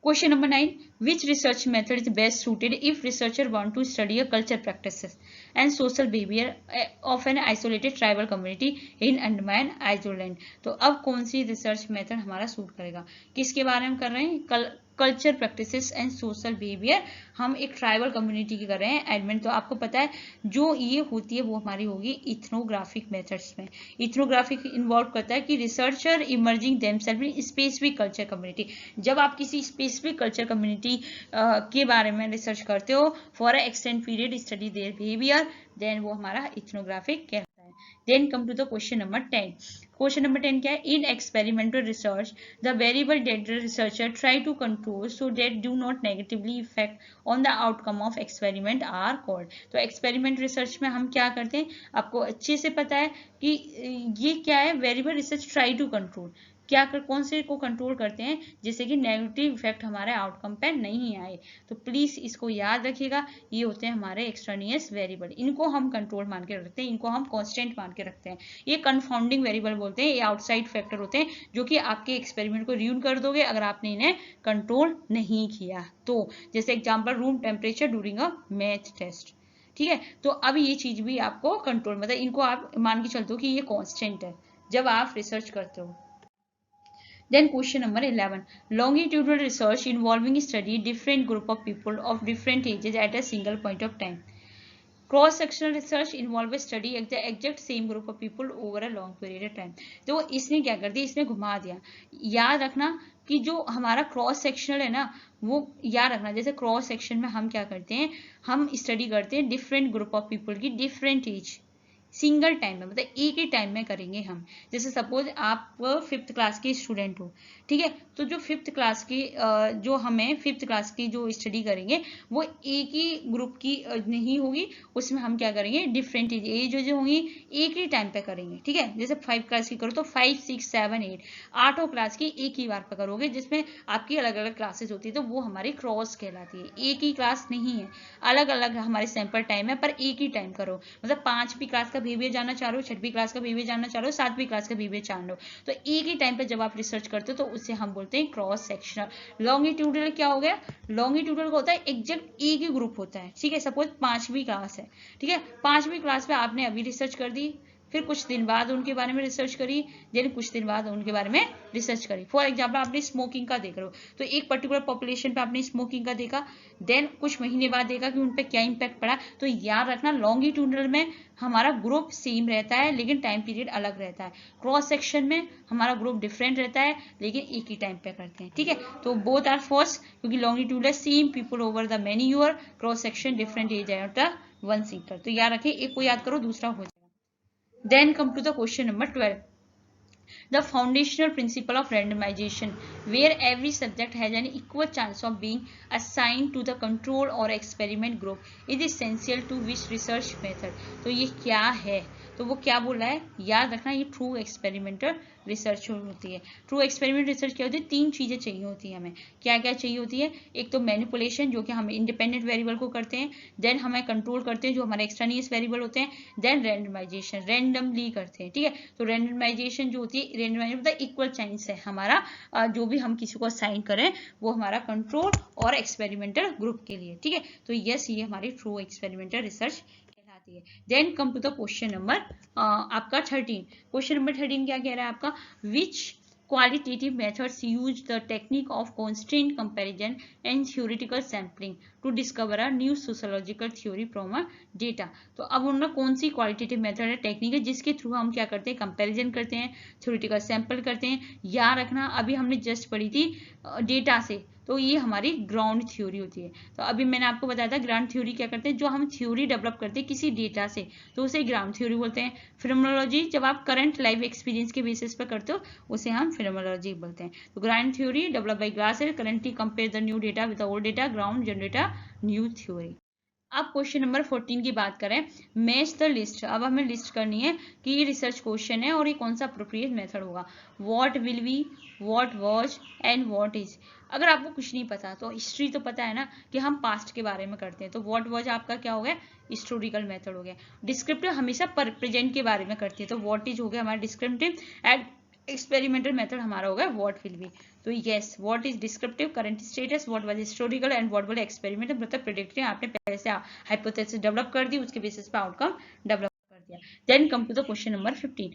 Question number 9. Which research method is best suited if researcher want to study a culture practices and social behavior of an isolated tribal community in Andaman Island? तो अब कौन सी रिसर्च मेथड हमारा सूट करेगा, किसके बारे में कर रहे हैं, culture practices and social behaviour. हम एक ट्राइबल कम्युनिटी की कर रहे हैं एडमिन. तो आपको पता है जो ये होती है वो हमारी होगी इथनोग्राफिक मेथड्स में. इथनोग्राफिक इन्वॉल्व करता है कि researcher emerging themselves in specific culture community. जब आप किसी स्पेसिफिक कल्चर कम्युनिटी के बारे में रिसर्च करते हो for a extend period study their behaviour, then वो हमारा इथनोग्राफिक कहलाता है. Then come to the question number 10. Question number 10 क्या है, in experimental research the variable that the researcher try to control so that do not negatively affect on the outcome of experiment are called. तो experiment research में हम क्या करते हैं, आपको अच्छे से पता है कि ये क्या है, variable research try to control, क्या कौन से को कंट्रोल करते हैं जिससे कि नेगेटिव इफेक्ट हमारे आउटकम पे नहीं आए. तो प्लीज इसको याद रखिएगा, ये होते हैं हमारे एक्सट्रानियस वेरिएबल. इनको हम कंट्रोल मान के रखते हैं, इनको हम कांस्टेंट मान के रखते हैं. ये कंफाउंडिंग वेरिएबल बोलते हैं, ये आउटसाइड फैक्टर होते हैं जो कि आपके एक्सपेरिमेंट को रियून कर दोगे अगर आपने इन्हें कंट्रोल नहीं किया तो. जैसे example room temperature during a math test. ठीक है, तो अब ये चीज भी आपको कंट्रोल, मतलब इनको आप मान के चलते हो कि ये कांस्टेंट है जब आप रिसर्च करते हो. Then question number 11. Longitudinal research involving study different group of people of different ages at a single point of time. Cross-sectional research involves study the exact same group of people over a long period of time. तो इसने क्या कर दिया, इसने घुमा दिया. याद रखना कि जो हमारा क्रॉस सेक्शनल है ना, वो याद रखना, जैसे क्रॉस सेक्शन में हम क्या करते हैं, हम स्टडी करते हैं डिफरेंट ग्रुप ऑफ पीपल की डिफरेंट एज सिंगल टाइम में, मतलब एक ही टाइम में करेंगे हम. जैसे सपोज आप 5th क्लास के स्टूडेंट हो, ठीक है, तो जो 5th क्लास की जो हमें 5th क्लास की जो स्टडी करेंगे वो एक ही ग्रुप की नहीं होगी, उसमें हम क्या करेंगे डिफरेंट एज जो होंगी एक ही टाइम पे करेंगे. ठीक है, जैसे 5 क्लास की करो तो 5, 6, 7, 8 8 क्लास की एक ही बार पे करोगे, जिसमें आपकी अलग अलग क्लासेस होती है, तो वो हमारी क्रॉस कहलाती है. एक ही क्लास नहीं है, अलग अलग हमारे सैंपल टाइम है, पर एक ही टाइम करो. मतलब 5वीं क्लास का बिहेवियर जानना चाह रहे हो, 6वीं क्लास का बिहेवियर जानना चाह रहे हो, 7वीं क्लास का बिहेवियर जान लो, तो एक ही टाइम पे जब आप रिसर्च करते हो तो उसे हम बोलते हैं क्रॉस सेक्शनल. लॉन्गिट्यूडल क्या हो गया, लॉन्गिट्यूडल का होता है एग्जैक्ट एक ही ग्रुप होता है. ठीक है, सपोज 5वीं क्लास है, ठीक है, 5वीं क्लास में आपने अभी रिसर्च कर दी, फिर कुछ दिन बाद उनके बारे में रिसर्च करी, देन कुछ दिन बाद उनके बारे में रिसर्च करी। फॉर एग्जाम्पल आपने स्मोकिंग का देख रहे हो, तो एक पर्टिकुलर पॉपुलेशन पे आपने स्मोकिंग का देखा, देन कुछ महीने बाद देखा कि उन पर क्या इम्पैक्ट पड़ा। तो याद रखना लॉन्गिट्यूडनल में हमारा ग्रुप सेम रहता है लेकिन टाइम पीरियड अलग रहता है, क्रॉस सेक्शन में हमारा ग्रुप डिफरेंट रहता है लेकिन एक ही टाइम पे करते हैं, ठीक है। तो बोथ आर फॉल्स, क्योंकि longitudinal same people over the many year, cross section different age है वन सिंगल। तो याद रखें, एक को याद करो दूसरा हो जाएगा। Then come to the question number 12, the foundational principle of randomization, where every subject has an equal chance of being assigned to the control or experiment group, is essential to which research method। तो ये क्या है, तो वो क्या बोल रहा है, याद रखना ये ट्रू एक्सपेरिमेंटल रिसर्च होती है। ट्रू एक्सपेरिमेंट रिसर्च क्या होती है, तीन चीजें चाहिए होती है हमें। क्या क्या चाहिए होती है, एक तो मैनिपुलेशन जो कि हम इंडिपेंडेंट वेरिएबल को करते हैं, देन हमें कंट्रोल करते हैं जो हमारे एक्सट्रानियस वेरिएबल होते हैं, देन रैंडमाइजेशन रैंडमली करते हैं, ठीक है। तो रैंडमाइजेशन जो होती है, रैंडमाइजेशन मतलब इक्वल चांस है हमारा, जो भी हम किसी को असाइन करें वो हमारा कंट्रोल और एक्सपेरिमेंटल ग्रुप के लिए, ठीक है। तो यस, ये हमारी ट्रू एक्सपेरिमेंटल रिसर्च कहलाती है। Then come to the question number आपका 13। क्वेश्चन नंबर 13 क्या कह रहा है आपका, विच qualitative methods use the technique of constraint comparison and theoretical sampling to discover a new sociological theory from a data। तो अब उनमें कौन सी क्वालिटेटिव मेथड है, टेक्निक है, जिसके थ्रू हम क्या करते हैं, कंपैरिजन करते हैं, थ्योरेटिकल सैंपल करते हैं। याद रखना अभी हमने जस्ट पढ़ी थी डेटा से, तो ये हमारी ग्राउंड थ्योरी होती है। तो अभी मैंने आपको बताया था ग्राउंड थ्योरी क्या करते हैं, जो हम थ्योरी डेवलप करते हैं किसी डेटा से, तो उसे ग्राउंड थ्योरी बोलते हैं। फिनोमेनोलॉजी जब आप करंट लाइफ एक्सपीरियंस के बेसिस पर करते हो उसे हम फिनोमेनोलॉजी बोलते हैं। तो ground theory develop by Glaser currently compare the new data with the old data, ground generate a new theory. अब क्वेश्चन नंबर 14 की बात करें, मैच द लिस्ट। अब हमें लिस्ट करनी है कि ये रिसर्च क्वेश्चन है और ये कौन सा अप्रोप्रिएट मेथड होगा। What will be, what was and what is. अगर आपको कुछ नहीं पता तो हिस्ट्री तो पता है ना कि हम पास्ट के बारे में करते हैं, तो व्हाट वाज आपका क्या हो गया, हिस्टोरिकल मेथड हो गया। डिस्क्रिप्टिव हमेशा प्रेजेंट के बारे में करती है, तो व्हाट इज हो गया हमारा डिस्क्रिप्टिव, एंड एक्सपेरिमेंटल मेथड हमारा होगा व्हाट विल बी। तो yes, what is descriptive current status, what was historical and what was experimental, मतलब प्रेडिक्टिव आपने पहले से हाइपोथेसिस डेवलप कर दी, उसके बेसिस पे आउटकम डेवलप कर दिया। Then come to the question number 15।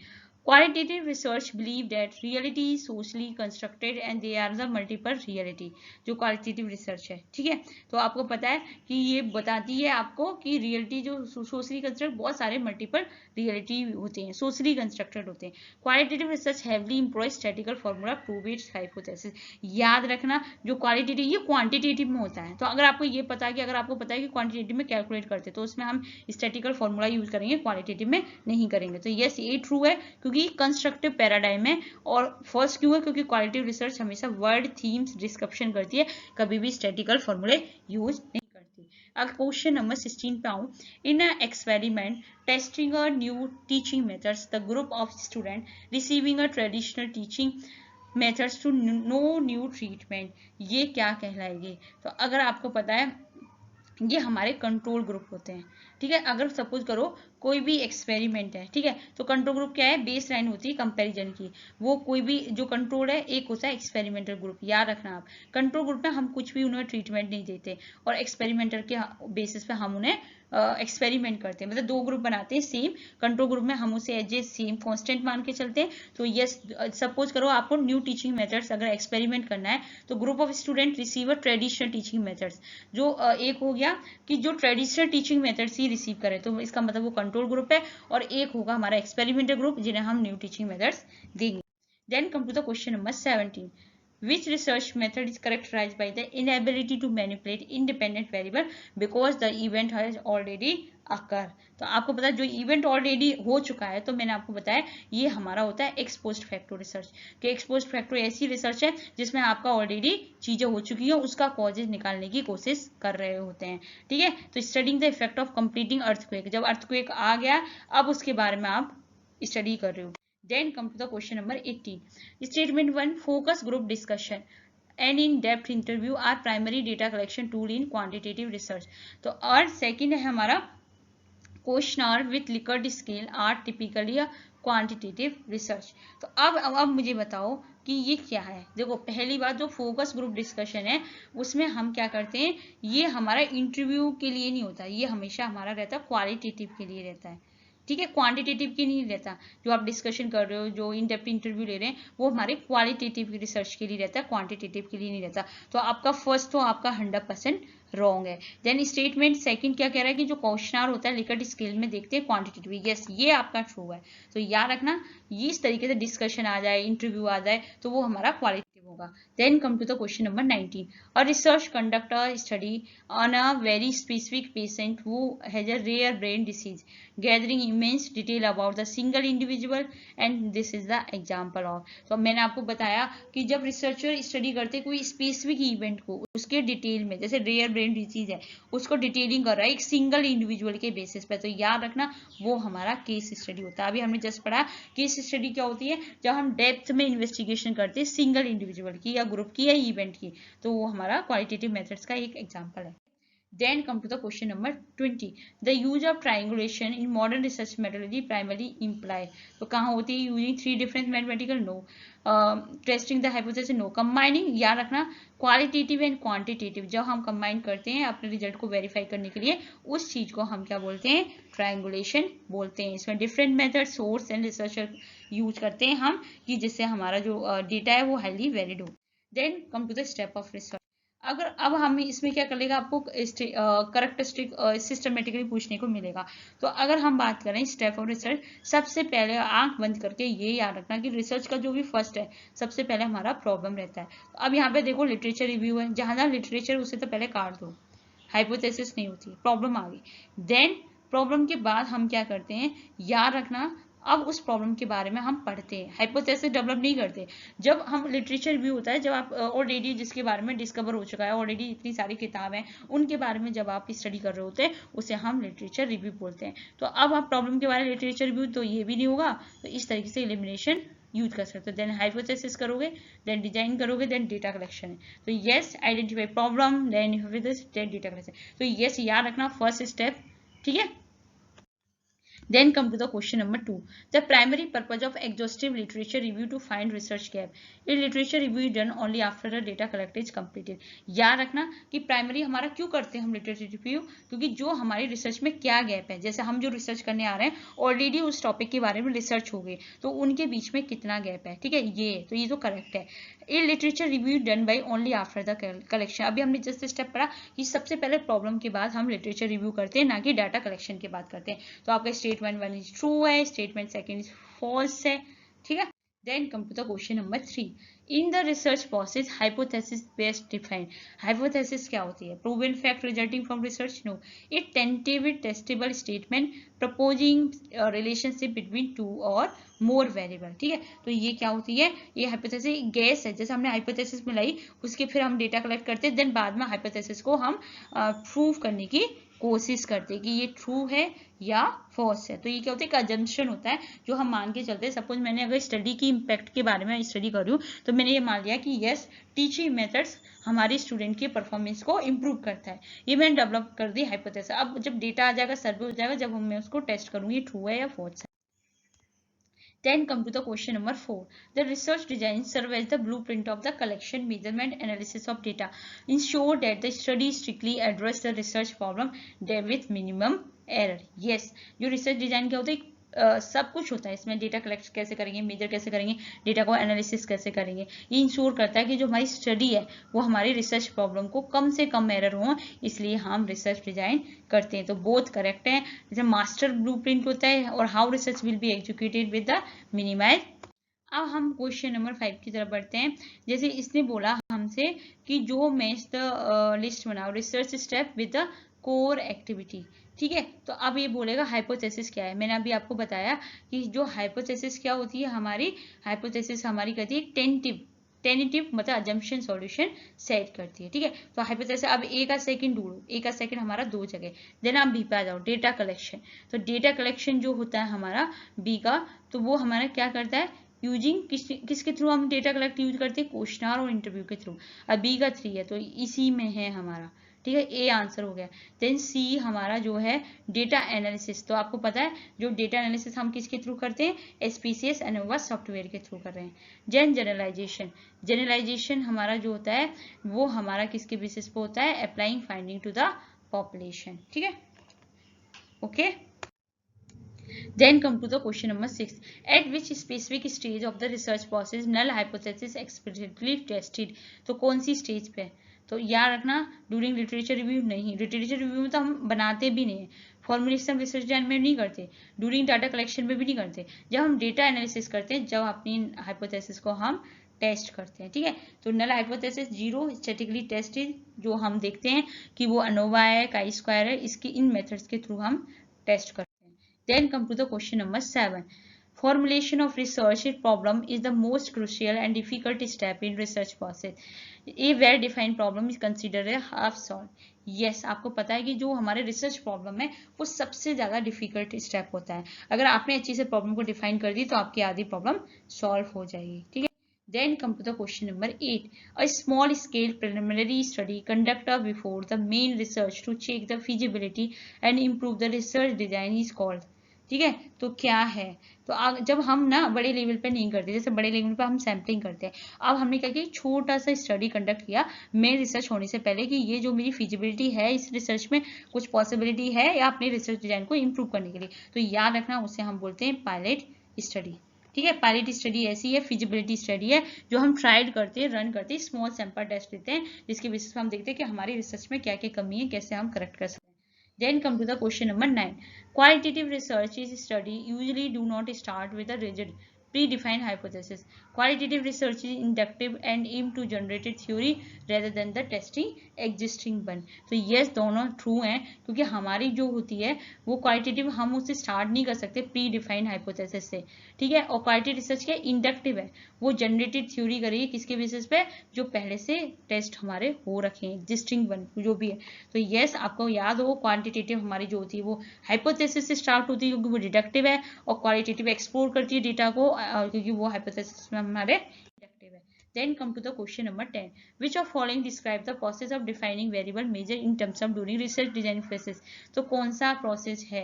Qualitative research believe that reality is socially constructed and there are the multiple reality। जो qualitative research है, ठीक है, तो आपको पता है कि ये बताती है आपको कि रियलिटी जो सोशली कंस्ट्रक्ट, बहुत सारे मल्टीपल रियलिटी होते हैं, सोशली कंस्ट्रक्टेड होते हैं। Qualitative research heavily employ statistical formula prove its hypothesis. याद रखना जो क्वालिटेटिव ये क्वांटिटेटिव में होता है, तो अगर आपको ये पता है कि अगर आपको पता है कि क्वांटिटेटिव में कैलकुलेट करते हैं तो उसमें हम स्टैटिकल फॉर्मूला यूज करेंगे, क्वालिटेटिव में नहीं करेंगे। तो यस, ये ट्रू है क्योंकि कंस्ट्रक्टिव पैराडाइम है। और फर्स्ट क्यों है, क्योंकि क्वालिटेटिव रिसर्च हमेशा वर्ड थीम्स डिस्क्रिप्शन करती है, कभी भी स्टैटिकल फॉर्मूले यूज नहीं करती। अगर क्वेश्चन नंबर 16 पे आऊं, in a experiment testing a new teaching methods the group of student receiving a traditional teaching methods to no new treatment, ये क्या कहलाएगी। तो अगर आपको पता है ये हमारे कंट्रोल ग्रुप होते हैं, ठीक है। अगर सपोज करो कोई भी एक्सपेरिमेंट है, ठीक है, तो कंट्रोल ग्रुप क्या है, बेस लाइन होती है कंपैरिजन की। वो कोई भी जो कंट्रोल है, एक होता है एक्सपेरिमेंटल ग्रुप। याद रखना आप, कंट्रोल ग्रुप में हम कुछ भी उन्हें ट्रीटमेंट नहीं देते और एक्सपेरिमेंटल के बेसिस पे हम उन्हें एक्सपेरिमेंट करते हैं, मतलब दो ग्रुप बनाते हैं सेम। कंट्रोल ग्रुप में हम उसे एज ए सेम कांस्टेंट मान के चलते हैं। तो यस, सपोज करो आपको न्यू टीचिंग मेथड्स अगर एक्सपेरिमेंट करना है तो group of student receive traditional teaching methods, जो एक हो गया कि जो ट्रेडिशनल टीचिंग मेथड्स ही रिसीव करे, तो इसका मतलब वो कंट्रोल ग्रुप है। और एक होगा हमारा एक्सपेरिमेंटल ग्रुप जिन्हें हम न्यू टीचिंग मेथड्स देंगे। Then come to the question number 17। Which research method is characterized by the inability to manipulate independent variable because the event has already occurred। तो आपको पता है जो इवेंट ऑलरेडी हो चुका है, तो मैंने आपको बताया ये हमारा होता है एक्स पोस्ट फैक्टो रिसर्च। कि एक्स पोस्ट फैक्टो ऐसी रिसर्च है जिसमें आपका ऑलरेडी चीजें हो चुकी है, उसका कॉजेज निकालने की कोशिश कर रहे होते हैं, ठीक है। तो studying the effect of completing earthquake, जब अर्थक्वेक आ गया अब उसके बारे में आप स्टडी कर रहे हो। Then come to the question number 18. Statement 1, focus group discussion and in-depth interview are primary data collection tool in quantitative research। तो और सेकंड है हमारा questionnaire with Likert scale are typically quantitative research. तो अब मुझे बताओ कि ये क्या है। देखो पहली बात, जो फोकस ग्रुप डिस्कशन है उसमें हम क्या करते हैं, ये हमारा इंटरव्यू के लिए नहीं होता, ये हमेशा हमारा रहता है क्वालिटेटिव के लिए रहता है, ठीक है, क्वांटिटेटिव की नहीं रहता। जो आप डिस्कशन कर रहे हो, जो इन डेप्थ इंटरव्यू ले रहे हैं, वो हमारे क्वालिटेटिव रिसर्च के लिए रहता है, क्वांटिटेटिव के लिए नहीं रहता। तो आपका फर्स्ट तो आपका 100% रॉन्ग है। देन स्टेटमेंट सेकंड क्या कह रहा है कि जो क्वेश्चनर होता है लिकर्ट स्केल में देखते हैं क्वांटिटेटिव, यस ये आपका ट्रू है। तो याद रखना, ये इस तरीके से डिस्कशन आ जाए, इंटरव्यू आ जाए, तो वो हमारा क्वालिटेटिव होगा। Then come to the question number 19। A research conduct a study on a very specific patient who has a rare brain disease, gathering immense detail about the single individual, and this is the example of। तो मैंने आपको बताया कि जब रिसर्चर स्टडी करते कोई स्पेसिफिक इवेंट को, उसके डिटेल में, जैसे रेयर ब्रेन डिजीज है, उसको डिटेलिंग कर रहा है एक सिंगल इंडिविजुअल के बेसिस पे, तो याद रखना वो हमारा केस स्टडी होता है। अभी हमने जस्ट पढ़ा केस स्टडी क्या होती है, जब हम डेप्थ में इन्वेस्टिगेशन करते हैं सिंगल इंडिविजुअल की या ग्रुप की या इवेंट की, तो वो हमारा क्वालिटेटिव मेथड्स का एक एग्जांपल है। Then come to the question number 20. The use of triangulation in modern research methodology primarily imply। तो कहाँ होती है using three different mathematical? No. Testing the hypothesis? No. Combining, याद रखना qualitative and quantitative जब हम combine करते हैं अपने रिजल्ट को वेरीफाई करने के लिए, उस चीज को हम क्या बोलते हैं, ट्रायंगुलेशन बोलते हैं। इसमें different method, source and researcher use करते हैं हम, कि जिससे हमारा जो डेटा है वो हाईली वैलिड हो। Then come to the step of research. अगर अब हम इसमें क्या कर लेगा, आपको करेक्टरिस्टिक सिस्टमेटिकली पूछने को मिलेगा। तो अगर हम बात करें स्टेप ऑफ रिसर्च, सबसे पहले आंख बंद करके ये याद रखना कि रिसर्च का जो भी फर्स्ट है, सबसे पहले हमारा प्रॉब्लम रहता है। तो अब यहाँ पे देखो लिटरेचर रिव्यू है, जहां जहां लिटरेचर उसे तो पहले काट दो, हाइपोथेसिस नहीं होती, प्रॉब्लम आ गई। देन प्रॉब्लम के बाद हम क्या करते हैं, याद रखना, अब उस प्रॉब्लम के बारे में हम पढ़ते हैं, हाइपोथेसिस डेवलप नहीं करते। जब हम लिटरेचर रिव्यू होता है, जब आप ऑलरेडी जिसके बारे में डिस्कवर हो चुका है, ऑलरेडी इतनी सारी किताब हैं, उनके बारे में जब आप स्टडी कर रहे होते हैं, उसे हम लिटरेचर रिव्यू बोलते हैं। तो अब आप प्रॉब्लम के बारे में लिटरेचर रिव्यू, तो ये भी नहीं होगा, तो इस तरीके से एलिमिनेशन यूज कर सकते हो। देन हाइपोथेसिस करोगे, देन डिजाइन करोगे, देन डेटा कलेक्शन। तो yes identify problem, then data collection. तो यस याद रखना फर्स्ट स्टेप, ठीक है। Then come to the question number 2. The primary purpose of exhaustive literature review to find research gap. A literature review is done only after the data collected is completed. याद रखना कि प्राइमरी हमारा क्यों करते हैं हम लिटरेचर रिव्यू, क्योंकि जो हमारी रिसर्च में क्या गैप है, जैसे हम जो रिसर्च करने आ रहे हैं ऑलरेडी उस टॉपिक के बारे में रिसर्च हो गई, तो उनके बीच में कितना गैप है, ठीक है, ये तो करेक्ट है। A literature review done by only after the collection. अभी हमने जस्ट स्टेप पढ़ा कि सबसे पहले प्रॉब्लम के बाद हम लिटरेचर रिव्यू करते हैं, ना कि डाटा कलेक्शन के बाद करते हैं। तो आपका स्टेटमेंट 1 इज ट्रू है, स्टेटमेंट सेकंड इज फॉल्स है, ठीक है। Then come to the question number 3. In the research process, hypothesis based defined. Hypothesis क्या होती है? Proven fact resulting from research? No. A tentative testable statement proposing a relationship between two or more variable. ठीक है, तो ये क्या होती है, ये हाइपोथेसिस गैस है। जैसे हमने हाइपोथेसिस मिलाई, उसके फिर हम डेटा कलेक्ट करते हैं, देन बाद में हाइपोथेसिस को हम प्रूव करने की कोशिश करते हैं कि ये ट्रू है या फॉल्स है। तो ये क्या होता है, एक अजम्पशन होता है जो हम मान के चलते हैं। सपोज मैंने अगर स्टडी की इम्पैक्ट के बारे में स्टडी कर रही हूँ, तो मैंने ये मान लिया कि यस टीचिंग मेथड्स हमारी स्टूडेंट की परफॉर्मेंस को इम्प्रूव करता है, ये मैंने डेवलप कर दी हाइपोथेसिस। अब जब डेटा आ जाएगा, सर्वे हो जाएगा, जब मैं उसको टेस्ट करूंगी ट्रू है या फॉल्स है। Then come to the question number 4. The research design serves as the blueprint of the collection, measurement, analysis of data. Ensure that the study strictly address the research problem with minimum error. Yes, जो research design क्या होता है, सब कुछ होता है इसमें। डेटा कलेक्ट कैसे करेंगे, मेजर कैसे करेंगे, डेटा को एनालिसिस कैसे करेंगे, ये इंश्योर करता है कि जो हमारी स्टडी है वो हमारी रिसर्च प्रॉब्लम को कम से कम एरर हो, इसलिए हम रिसर्च डिजाइन करते हैं। तो बोथ करेक्ट है। जैसे मास्टर ब्लूप्रिंट होता है और how research will be executed with the minimize. अब हम क्वेश्चन नंबर 5 की तरफ बढ़ते हैं। जैसे इसने बोला हमसे कि जो मैच द लिस्ट बनाओ research step with the core activity, ठीक है। तो अब ये बोलेगा हाइपोथेसिस क्या है। मैंने अभी आपको बताया कि जो हाइपोथेसिस क्या होती है, हमारी हाइपोथेसिस हमारी कहती है टेंटेटिव मतलब अजम्पशन सॉल्यूशन सेट करती है, ठीक है। तो हाइपोथेसिस, अब ए का सेकंड ढूंढो, ए का सेकंड हमारा 2 जगह, देन आप बी पे आ जाओ, डेटा कलेक्शन। तो डेटा कलेक्शन जो होता है हमारा बी का, तो वो हमारा क्या करता है, यूजिंग किसके थ्रू हम डेटा कलेक्ट यूज करते हैं, क्वेश्चनर और इंटरव्यू के थ्रू। अब बी का 3 है तो इसी में है हमारा, ठीक है, ए आंसर हो गया। देन सी हमारा जो है डेटा एनालिसिस। तो आपको पता है जो डेटा एनालिसिस हम किसके थ्रू करते हैं, एसपीसीएस एनोवा सॉफ्टवेयर के थ्रू कर रहे हैं। देन जनरलाइजेशन हमारा जो होता है वो हमारा किसके बेसिस पे होता है, applying finding to the population, ठीक है, okay. Then come to the question number 6. At which specific stage of the research process null hypothesis explicitly tested? तो कौन सी स्टेज पे? तो याद रखना ड्यूरिंग लिटरेचर रिव्यू नहीं, लिटरेचर रिव्यू में तो हम बनाते भी नहीं है, फॉर्मुलेशन रिसर्च डिजाइन में नहीं करते, ड्यूरिंग डाटा कलेक्शन में भी नहीं करते, जब हम डेटा एनालिसिस करते हैं, जब अपनी हाइपोथेसिस को हम टेस्ट करते हैं, ठीक है। तो null hypothesis zero statistically tested, जो हम देखते हैं कि वो अनोवा है, काई स्क्वायर है, इसके इन मेथड्स के थ्रू हम टेस्ट करते हैं। Then come to the question number 7. Formulation of research problem is the most crucial and difficult step in research process. A well-defined problem is considered a half solved. Yes, आपको पता है कि जो हमारे रिसर्च प्रॉब्लम है वो सबसे ज़्यादा डिफिकल्ट स्टेप होता है। अगर आपने अच्छी से प्रॉब्लम को डिफाइन कर दी तो आपकी आधी प्रॉब्लम सॉल्व हो जाएगी, ठीक है। Then come to the question number 8. A small scale preliminary study conducted before the main research to check the feasibility and improve the research design is called. ठीक है, तो क्या है? तो जब हम ना बड़े लेवल पे नहीं करते, जैसे बड़े लेवल पे हम सैम्पलिंग करते हैं, अब हमने क्या किया, छोटा सा स्टडी कंडक्ट किया मेन रिसर्च होने से पहले कि ये जो मेरी फिजिबिलिटी है इस रिसर्च में कुछ पॉसिबिलिटी है या अपने रिसर्च डिजाइन को इम्प्रूव करने के लिए, तो याद रखना उसे हम बोलते हैं पायलट स्टडी, ठीक है। पायलट स्टडी ऐसी है, फिजिबिलिटी स्टडी है जो हम ट्राइड करते हैं, रन करते हैं, स्मॉल सैंपल टेस्ट लेते हैं, जिसके बेसिस पे हम देखते हैं कि हमारी रिसर्च में क्या क्या कमी है, कैसे हम करेक्ट कर सकते हैं। Then come to the question number 9. Qualitative research is study usually do not start with a rigid predefined hypothesis. Qualitative research is inductive and aim to generate a theory rather than the testing existing one. तो yes दोनों true हैं, क्योंकि हमारी जो होती है वो क्वालिटेटिव हम उससे स्टार्ट नहीं कर सकते प्री डिफाइंड हाइपोथेसिस से, ठीक है। और क्वालिटेटिव रिसर्च क्या इंडक्टिव है, वो जनरेटेड थ्योरी करेगी किसके बेसिस पे, जो पहले से टेस्ट हमारे हो रखे हैं एग्जिस्टिंग वन जो भी है। तो यस आपको याद हो क्वांटिटेटिव हमारी जो होती है वो हाइपोथेसिस से स्टार्ट होती है क्योंकि वो डिडक्टिव है, और क्वालिटेटिव एक्सप्लोर करती है डेटा को क्योंकि वो हाइपोथेसिस में हमारे डिडक्टिव है। Then come to the question number 10. Which of following describe the process of defining variable measure in terms of during research design phases? तो कौन सा प्रोसेस है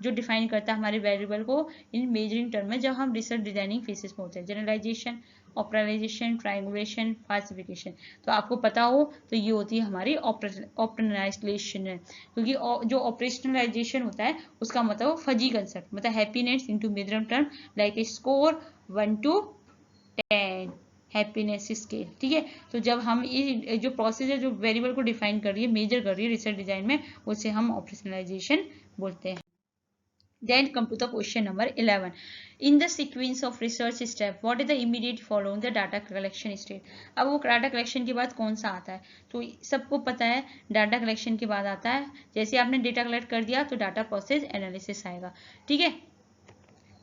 जो डिफाइन करता है हमारे वेरिएबल को इन मेजरिंग टर्म में जब हम रिसर्च डिजाइनिंग फेसेस में होते हैं? Generalization, operationalization, triangulation, classification. तो आपको पता हो तो ये होती है हमारी ऑपरेशनलाइजेशन है, क्योंकि जो ऑपरेशनलाइजेशन होता है उसका मतलब फजी कंसेप्ट, मतलब happiness into measurable term like a score 1 to 10 happiness scale, ठीक है। तो जब हम ये जो प्रोसेस है जो वेरिएबल को डिफाइन कर रही है, मेजर कर रही है रिसर्च डिजाइन में, उसे हम ऑपरेशनलाइजेशन बोलते हैं। Then come to the question number 11. In the sequence of research step, what is the immediate following the data collection stage? अब वो डाटा कलेक्शन के बाद कौन सा आता है? तो सबको पता है डाटा कलेक्शन के बाद आता है, जैसे आपने डेटा कलेक्ट कर दिया तो डाटा प्रोसेस एनालिसिस आएगा, ठीक है।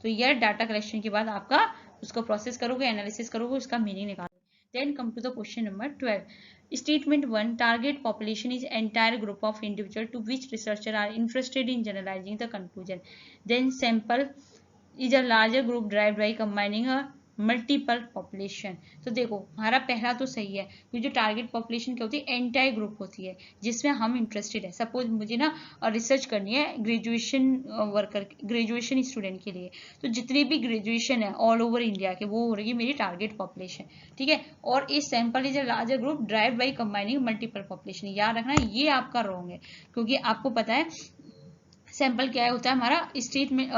तो यह डाटा कलेक्शन के बाद आपका उसको प्रोसेस करोगे, एनालिसिस करोगे, उसका मीनिंग निकालोगे। Then come to the question number 12. Statement 1. Target population is entire group of individuals to which researchers are interested in generalizing the conclusion. Then sample is a larger group derived by combining a multiple population. तो देखो हमारा पहला तो सही है, क्योंकि जो टारगेट पॉपुलेशन क्या होती है, एंटायर ग्रुप होती है जिसमें हम इंटरेस्टेड है। सपोज मुझे ना रिसर्च करनी है ग्रेजुएशन वर्कर, ग्रेजुएशन स्टूडेंट के लिए, तो जितनी भी ग्रेजुएशन है ऑल ओवर इंडिया के वो हो रही है मेरी टारगेट पॉपुलेशन, ठीक है। और इस sample is a larger group drive by combining multiple population. याद रखना ये आपका रॉन्ग है, क्योंकि आपको पता है सैंपल क्या होता है हमारा स्टेट में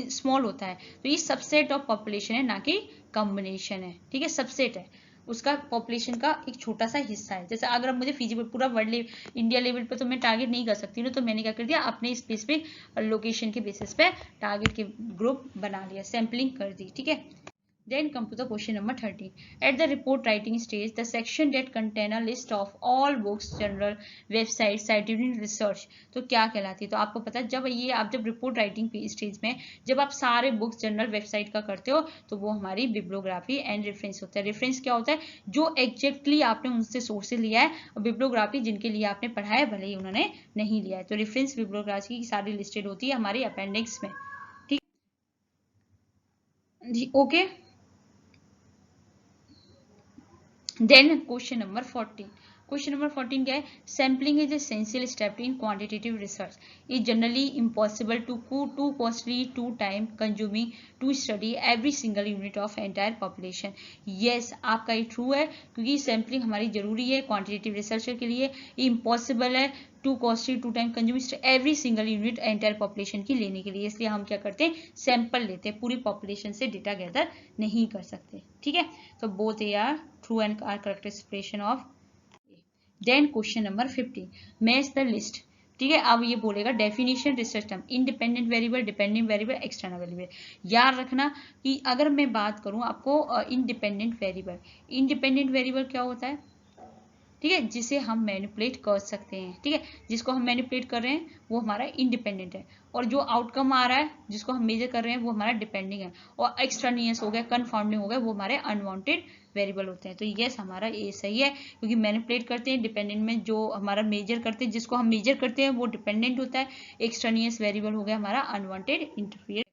स्मॉल होता है, तो ये सबसेट ऑफ पॉपुलेशन है ना कि कॉम्बिनेशन है, ठीक है। सबसेट है, उसका पॉपुलेशन का एक छोटा सा हिस्सा है। जैसे अगर अब मुझे फिजिबल पूरा वर्ल्ड इंडिया लेवल पे तो मैं टारगेट नहीं कर सकती हूँ, तो मैंने क्या कर दिया अपने स्पेसिफिक लोकेशन के बेसिस पे टारगेट के ग्रुप बना लिया, सैम्पलिंग कर दी, ठीक है। Then come to the question number 13. At the report writing stage, the section that contain a list of all books, journal, websites cited in research तो क्या कहलाती है? तो आपको पता है जब रिपोर्ट राइटिंग स्टेज में जब आप सारे बुक्स, जर्नल, वेबसाइट का करते हो तो वो हमारी बिब्लियोग्राफी एंड रेफरेंस होता है। रेफरेंस क्या होता है? जो एग्जैक्टली आपने उनसे सोर्सेज लिया है, और बिब्लियोग्राफी जिनके लिए आपने पढ़ा है भले ही उन्होंने नहीं लिया है। तो रेफरेंस बिब्लियोग्राफी की सारी लिस्टेड होती है हमारी अपेंडिक्स में, ठीक जी, okay. Then question number 14. Question number 14 क्या है? Sampling is essential step in quantitative research is generally impossible to costly to time consuming to study every single unit of entire population. Yes, आपका ये ट्रू है, क्योंकि सैम्पलिंग हमारी जरूरी है क्वांटिटेटिव रिसर्च के लिए, इम्पॉसिबल है too costly to time consuming every single unit entire population की लेने के लिए। इसलिए हम क्या करते हैं? सैंपल लेते हैं, पूरी पॉपुलेशन से डेटा गैदर नहीं कर सकते। ठीक है, तो both A R true and R correct expression of. Then question number 15, match the list. ठीक है, अब ये बोलेगा definition research term, independent variable, dependent variable, external variable. याद रखना कि अगर मैं बात करूं आपको इंडिपेंडेंट वेरिएबल, इंडिपेंडेंट वेरिएबल क्या होता है? ठीक है, जिसे हम मैनिपुलेट कर सकते हैं। ठीक है, जिसको हम मैनिपुलेट कर रहे हैं वो हमारा इंडिपेंडेंट है, और जो आउटकम आ रहा है जिसको हम मेजर कर रहे हैं वो हमारा डिपेंडिंग है, और एक्सट्रानियस हो गया, कन्फाउंडिंग हो गया, वो हमारे अनवांटेड वेरिएबल होते हैं। तो यस, हमारा ए सही है, क्योंकि मैनिपुलेट करते हैं डिपेंडेंट में, जो हमारा मेजर करते हैं, जिसको हम मेजर करते हैं वो डिपेंडेंट होता है, एक्सट्रानियस वेरिएबल हो गया हमारा unwanted interfere.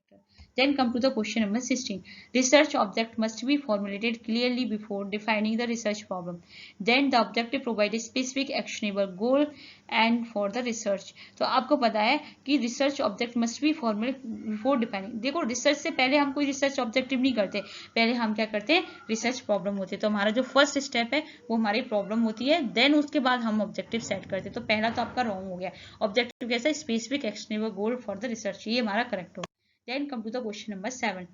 Then come to the question number 16. Research object must be formulated clearly before defining the research problem. Then the objective provides a specific actionable goal and for the research. तो आपको पता है कि research object must be formulate before defining. देखो, रिसर्च से पहले हम कोई रिसर्च ऑब्जेक्टिव नहीं करते, पहले हम क्या करते हैं? रिसर्च प्रॉब्लम होती है। तो हमारा जो फर्स्ट स्टेप है वो हमारी प्रॉब्लम होती है, देन उसके बाद हम ऑब्जेक्टिव सेट करते हैं। तो पहला तो आपका रॉन्ग हो गया। ऑब्जेक्टिव कैसा? Specific actionable goal for the research, ये हमारा करेक्ट हो। Then come to the question number 7.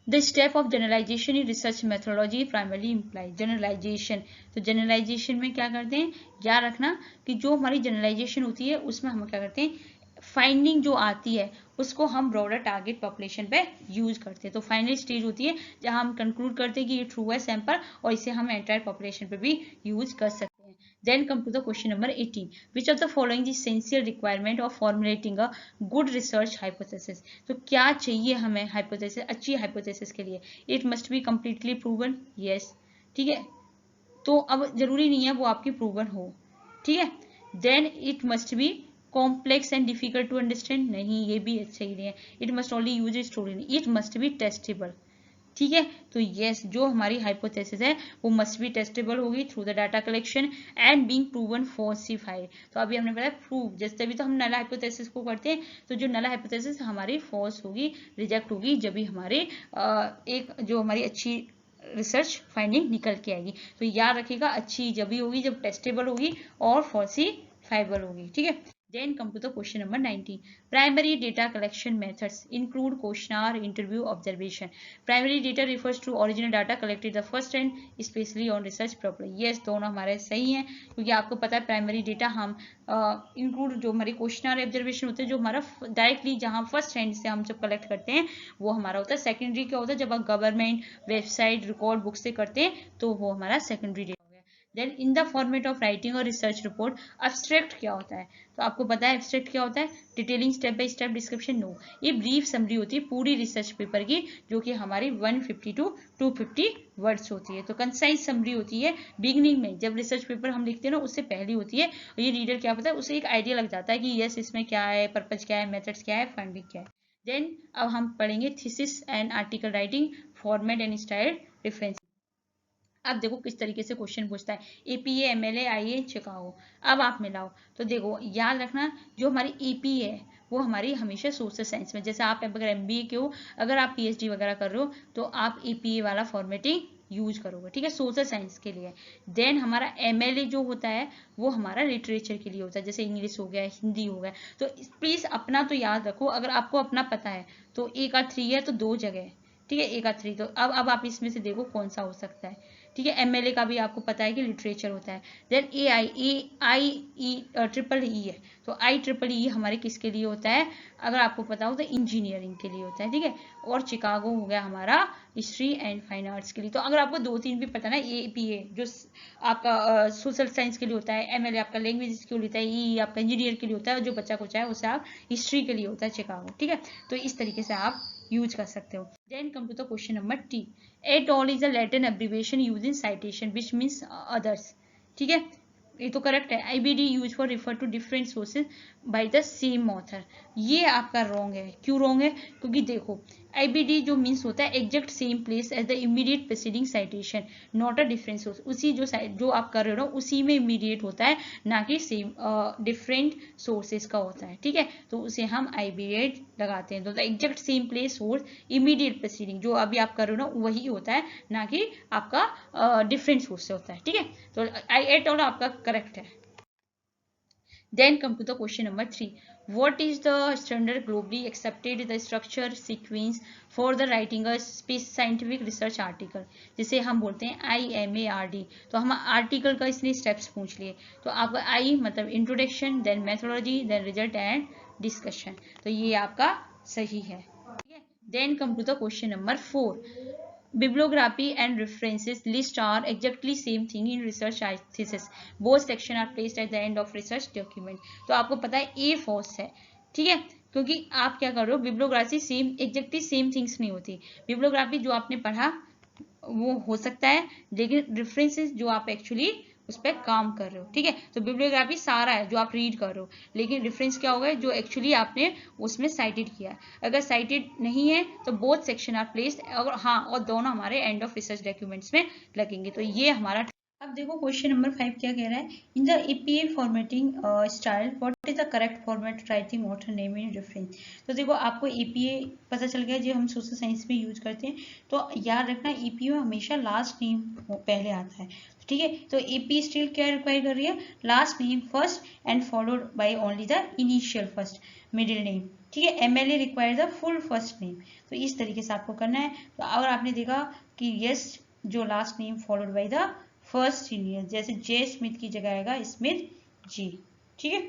The step of generalization in research methodology primarily implies generalization. तो generalization में क्या करते हैं? याद रखना कि जो हमारी generalization होती है उसमें हम क्या करते हैं? फाइंडिंग जो आती है उसको हम ब्रॉडर टारगेट पॉपुलेशन पे यूज करते हैं। तो फाइनल स्टेज होती है जहां हम कंक्लूड करते हैं कि ये ट्रू है सैंपल, और इसे हम एंटायर पॉपुलेशन पे भी यूज कर सकते हैं। Then come to the question number 18. Which of the following is essential requirement of formulating a good research hypothesis? तो क्या चाहिए हमें hypothesis, अच्छी hypothesis के लिए? It must be completely proven. Yes. ठीक है, तो अब जरूरी नहीं है वो आपकी proven हो। ठीक है, then it must be complex and difficult to understand. नहीं, ये भी सही नहीं है। It must only use a story. It must be testable. ठीक है, तो यस, जो हमारी हाइपोथेसिस है वो मस्ट बी टेस्टेबल होगी through the data collection and being proven falsified. तो अभी हमने बताया प्रूव, जैसे भी तो हम नल हाइपोथेसिस को करते हैं, तो जो नल हाइपोथेसिस हमारी फॉल्स होगी, रिजेक्ट होगी, जब भी हमारे एक जो हमारी अच्छी रिसर्च फाइंडिंग निकल के आएगी। तो याद रखिएगा, अच्छी जब भी होगी जब टेस्टेबल होगी और फॉल्सिफाइबल होगी। ठीक है, then come to the question number 19. Primary data collection methods include questionnaire, interview, observation. Primary data refers to original data collected the first hand, especially on research purpose. Yes, दोनों हमारे सही हैं, क्योंकि आपको पता है प्राइमरी डेटा हम इंक्लूड जो हमारी क्वेश्चनर ऑब्जर्वेशन होते हैं, जो हमारा डायरेक्टली जहां फर्स्ट हैंड से हम जब कलेक्ट करते हैं वो हमारा होता है। सेकेंडरी क्या होता है? जब आप गवर्नमेंट वेबसाइट रिकॉर्ड बुक से करते हैं तो वो हमारा secondary data. Then in the format of writing और रिसर्च रिपोर्ट, एब्स्ट्रैक्ट क्या होता है? तो आपको पता है एब्स्ट्रैक्ट क्या होता है? Detailing step by step description. No, ये ब्रीफ समरी होती है पूरी रिसर्च पेपर की, जो कि हमारी 150 to 250 वर्ड्स होती है। तो कंसाइज समरी होती है बिगनिंग में, जब रिसर्च पेपर हम लिखते हैं ना उससे पहली होती है, और ये रीडर क्या पता है उसे एक आइडिया लग जाता है कि यस इसमें क्या है, पर्पज क्या है, मेथड्स क्या है, फाइंडिंग क्या है। देन अब हम पढ़ेंगे thesis and article writing, format and style difference. अब देखो किस तरीके से क्वेश्चन पूछता है, एपीए, एमएलए, आईए, चिकागो। अब आप मिलाओ, तो देखो याद रखना जो हमारी एपीए है वो हमारी हमेशा सोशल साइंस में, जैसे आप अगर एमबीए के हो, अगर आप पीएचडी वगैरह कर रहे हो तो आप एपीए वाला फॉर्मेटिंग यूज करोगे। ठीक है, सोशल साइंस के लिए। देन हमारा एमएलए जो होता है वो हमारा लिटरेचर के लिए होता है, जैसे इंग्लिश हो गया, हिंदी हो गया। तो प्लीज अपना तो याद रखो, अगर आपको अपना पता है तो एक आ 3 है तो 2 जगह है। ठीक है, एक आ 3, तो अब आप इसमें से देखो कौन सा हो सकता है। ठीक है, एमएलए का भी आपको पता है कि लिटरेचर होता है। देन ट्रिपल ई है, तो आई ट्रिपल ई हमारे किसके लिए होता है? अगर आपको पता हो तो इंजीनियरिंग के लिए होता है। ठीक है, और चिकागो हो गया हमारा हिस्ट्री एंड फाइन आर्ट्स के लिए। तो अगर आपको 2-3 भी पता ना, एपीए जो आपका सोशल साइंस के लिए होता है, एमएलए आपका लैंग्वेज के लिए होता है, ई आपका इंजीनियर के लिए होता है, जो बच्चा को चाहे उसे आप हिस्ट्री के लिए होता है चिकागो। ठीक है, तो इस तरीके से आप यूज कर सकते हो। Then come to the question number T. Et al is a Latin abbreviation use in citation which means others. ठीक है, ये तो करेक्ट है। IBD use for refer to different sources by the same author. ये आपका रॉन्ग है। क्यों रॉन्ग है? क्योंकि देखो IBD जो मीन्स होता है exact same place as the immediate preceding citation, not a different source, उसी जो आप कर रहे हो उसी में इमीडिएट होता है, ना कि सेम डिफरेंट सोर्सेज का होता है, ठीक है। तो उसे हम IBD लगाते हैं। तो the exact same place source immediate presiding, जो अभी आप कर रहे हो वही होता है, ना कि आपका डिफरेंट सोर्स से होता है, ठीक है। तो आई एट ऑल आपका करेक्ट है। Then come to the question number 3. What is the standard globally accepted the structure sequence for the writing a scientific research article? जिसे हम बोलते हैं IMARD। तो हम आर्टिकल का इसने स्टेप्स पूछ लिए। तो आपका I मतलब introduction, then methodology, then result and discussion. तो ये आपका सही है, ठीक है। Then come to the question number 4. Bibliography and references list are exactly same thing in research thesis. Both section are placed at the end of research document. तो आपको पता है A false है, ठीक है, क्योंकि आप क्या कर रहे हो, bibliography same exactly same things नहीं होती। बिब्लियोग्राफी जो आपने पढ़ा वो हो सकता है, लेकिन रेफरेंसेस जो आप एक्चुअली उस पर काम कर रहे हो, ठीक है। तो बिब्लियोग्राफी सारा है जो आप रीड कर रहे हो, लेकिन रेफरेंस क्या होगा, जो एक्चुअली आपने उसमें साइटेड किया है। अगर साइटेड नहीं है तो बोथ सेक्शन आर प्लेस्ड, और हाँ, और दोनों हमारे एंड ऑफ रिसर्च डॉक्यूमेंट्स में लगेंगे। तो ये हमारा। अब देखो क्वेश्चन नंबर 5 क्या कह रहा है, in the EPA formatting style what is the correct format writing author name in reference. तो देखो आपको EPA पता चल गया जो हम सोशल साइंस में यूज करते हैं। तो याद रखना EPA में हमेशा लास्ट नेम पहले आता है, ठीक है। तो EPA स्टिल क्या रिक्वायर कर रही है, last name first and followed by only the initial first middle name, ठीक है। MLA require the full first name. तो इस तरीके से आपको करना है। तो अगर आपने देखा कि यस जो last name followed by the first senior, जैसे जे स्मिथ की जगह आएगा स्मिथ जी, ठीक है।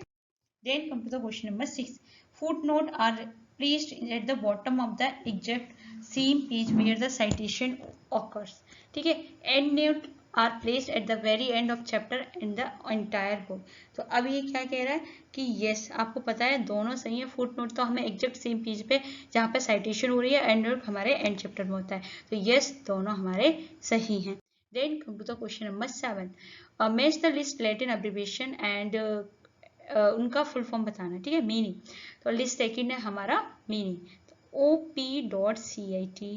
Then come to the question number 6. Footnote are placed at the bottom of the exact same page where the citation occurs, ठीक है। And note are placed at the very end of chapter in the entire book. तो अब ये क्या कह रहा है कि यस आपको पता है दोनों सही है। फुट नोट तो हमें एग्जैक्ट सेम पेज पे जहाँ पे साइटेशन हो रही है, एंड नोट हमारे एंड चैप्टर में होता है। तो यस दोनों हमारे सही हैं। Then come to the question number 7. Match the list Latin abbreviation and उनका फुल फॉर्म बताना, ठीक है। मीनिंग, तो लिस्ट सेकेंड है हमारा meaning, OP.CIT,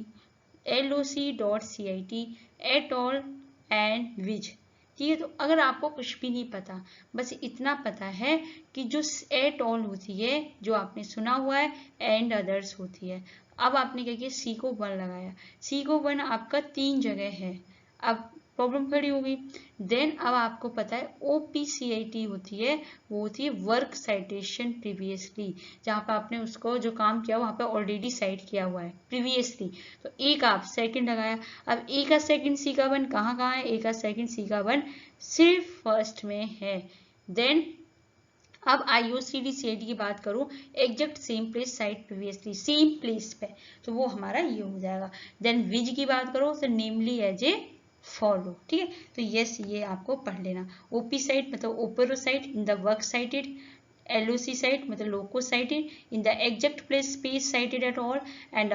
LOC.CIT, et all and viz, ठीक है। तो अगर आपको कुछ भी नहीं पता, बस इतना पता है कि जो एट ऑल होती है जो आपने सुना हुआ है, एंड अदर्स होती है। अब आपने क्या किया, सी को 1 लगाया, सी को 1 आपका 3 जगह है, अब प्रॉब्लम खड़ी होगी। देन अब आपको पता है OPCIT होती है, वो होती है वर्क साइटेशन प्रीवियसली, जहाँ पे आपने उसको जो काम किया वहाँ पे ऑलरेडी साइट किया हुआ है प्रीवियसली। तो ए का आप सेकंड लगाया। अब ए का सेकंड सी का 1 कहाँ कहाँ है, ए का सेकंड सी का 1 सिर्फ फर्स्ट में है। देन अब IOCD-CID की बात करूं, exact same place site previously, same place पे, तो वो हमारा ये हो जाएगा। देन विज की बात करो तो नेमली एज ए फॉलो, ठीक है। तो यस ये आपको पढ़ लेना। OP साइट मतलब opere site in the work cited, LOC site मतलब loco cited in the exact place space cited at all, and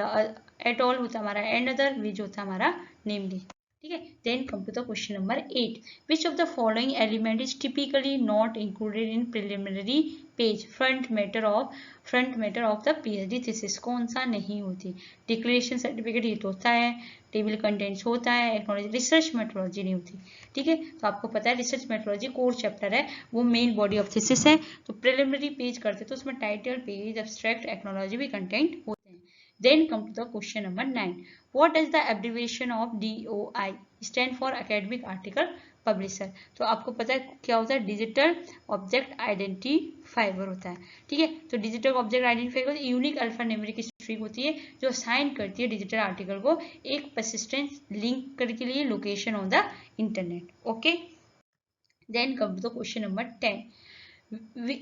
at all होता हमारा एंड अदर, विच होता हमारा नेमली, ठीक है। Then come to the question number 8. Which of the following element is typically not included in preliminary page front matter of the PhD thesis. कौन सा नहीं होती, डिक्लेरेशन सर्टिफिकेट ये तो होता है, टेबल कंटेंट्स होता है, एक्नॉलेज, रिसर्च मेथोडोलॉजी नहीं होती, ठीक है। तो आपको पता है रिसर्च मेथोडोलॉजी कोर चैप्टर है, वो मेन बॉडी ऑफ थीसिस है। तो प्रिलिमिनरी पेज करते तो उसमें टाइटल, पेज, एब्स्ट्रैक्ट, एक्नोलॉजी भी कंटेंट होते हैं। Then come to the question number 9. What is the abbreviation of DOI? Stand for Academic Article Publisher. तो आपको पता है क्या होता है, डिजिटल ऑब्जेक्ट आइडेंटिफायर होता है, ठीक है। तो digital object identifier unique alpha numeric string होती है जो असाइन करती है डिजिटल आर्टिकल को एक परसिस्टेंट लिंक करने के लिए location on the internet, okay. Then come to the question number 10.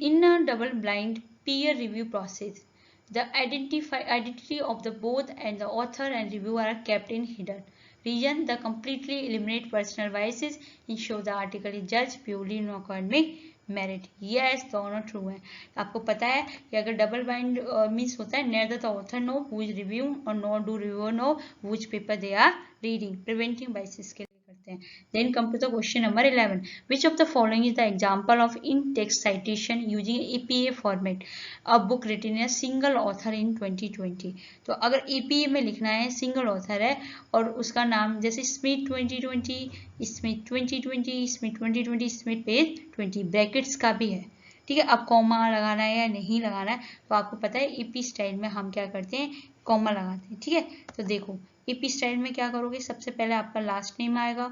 In a double-blind peer review process, the identity of the both and the author and reviewer are kept in hidden region. The completely eliminate personal biases, ensure the article is judged purely on academic merit. Yes, दोनों ट्रू है। आपको पता है कि अगर डबल बाइंड मीन्स होता है neither the author know who is reviewing or nor do reviewer know which paper they are reading, preventing biases के लिए करते हैं। करते हैं। Then come to the question number 11, which of the following is the example of in text citation using APA format, a book written a single author in 2020। तो अगर APA में लिखना है, सिंगल ऑथर है और उसका नाम जैसे Smith 2020, Smith 2020, Smith 2020, Smith page 20, brackets का भी है, ठीक है। अब कॉमा लगाना है या नहीं लगाना है तो आपको पता है AP स्टाइल में हम क्या करते हैं, कॉमा लगाते हैं, ठीक है। तो देखो AP स्टाइल में क्या करोगे, सबसे पहले आपका लास्ट नेम आएगा,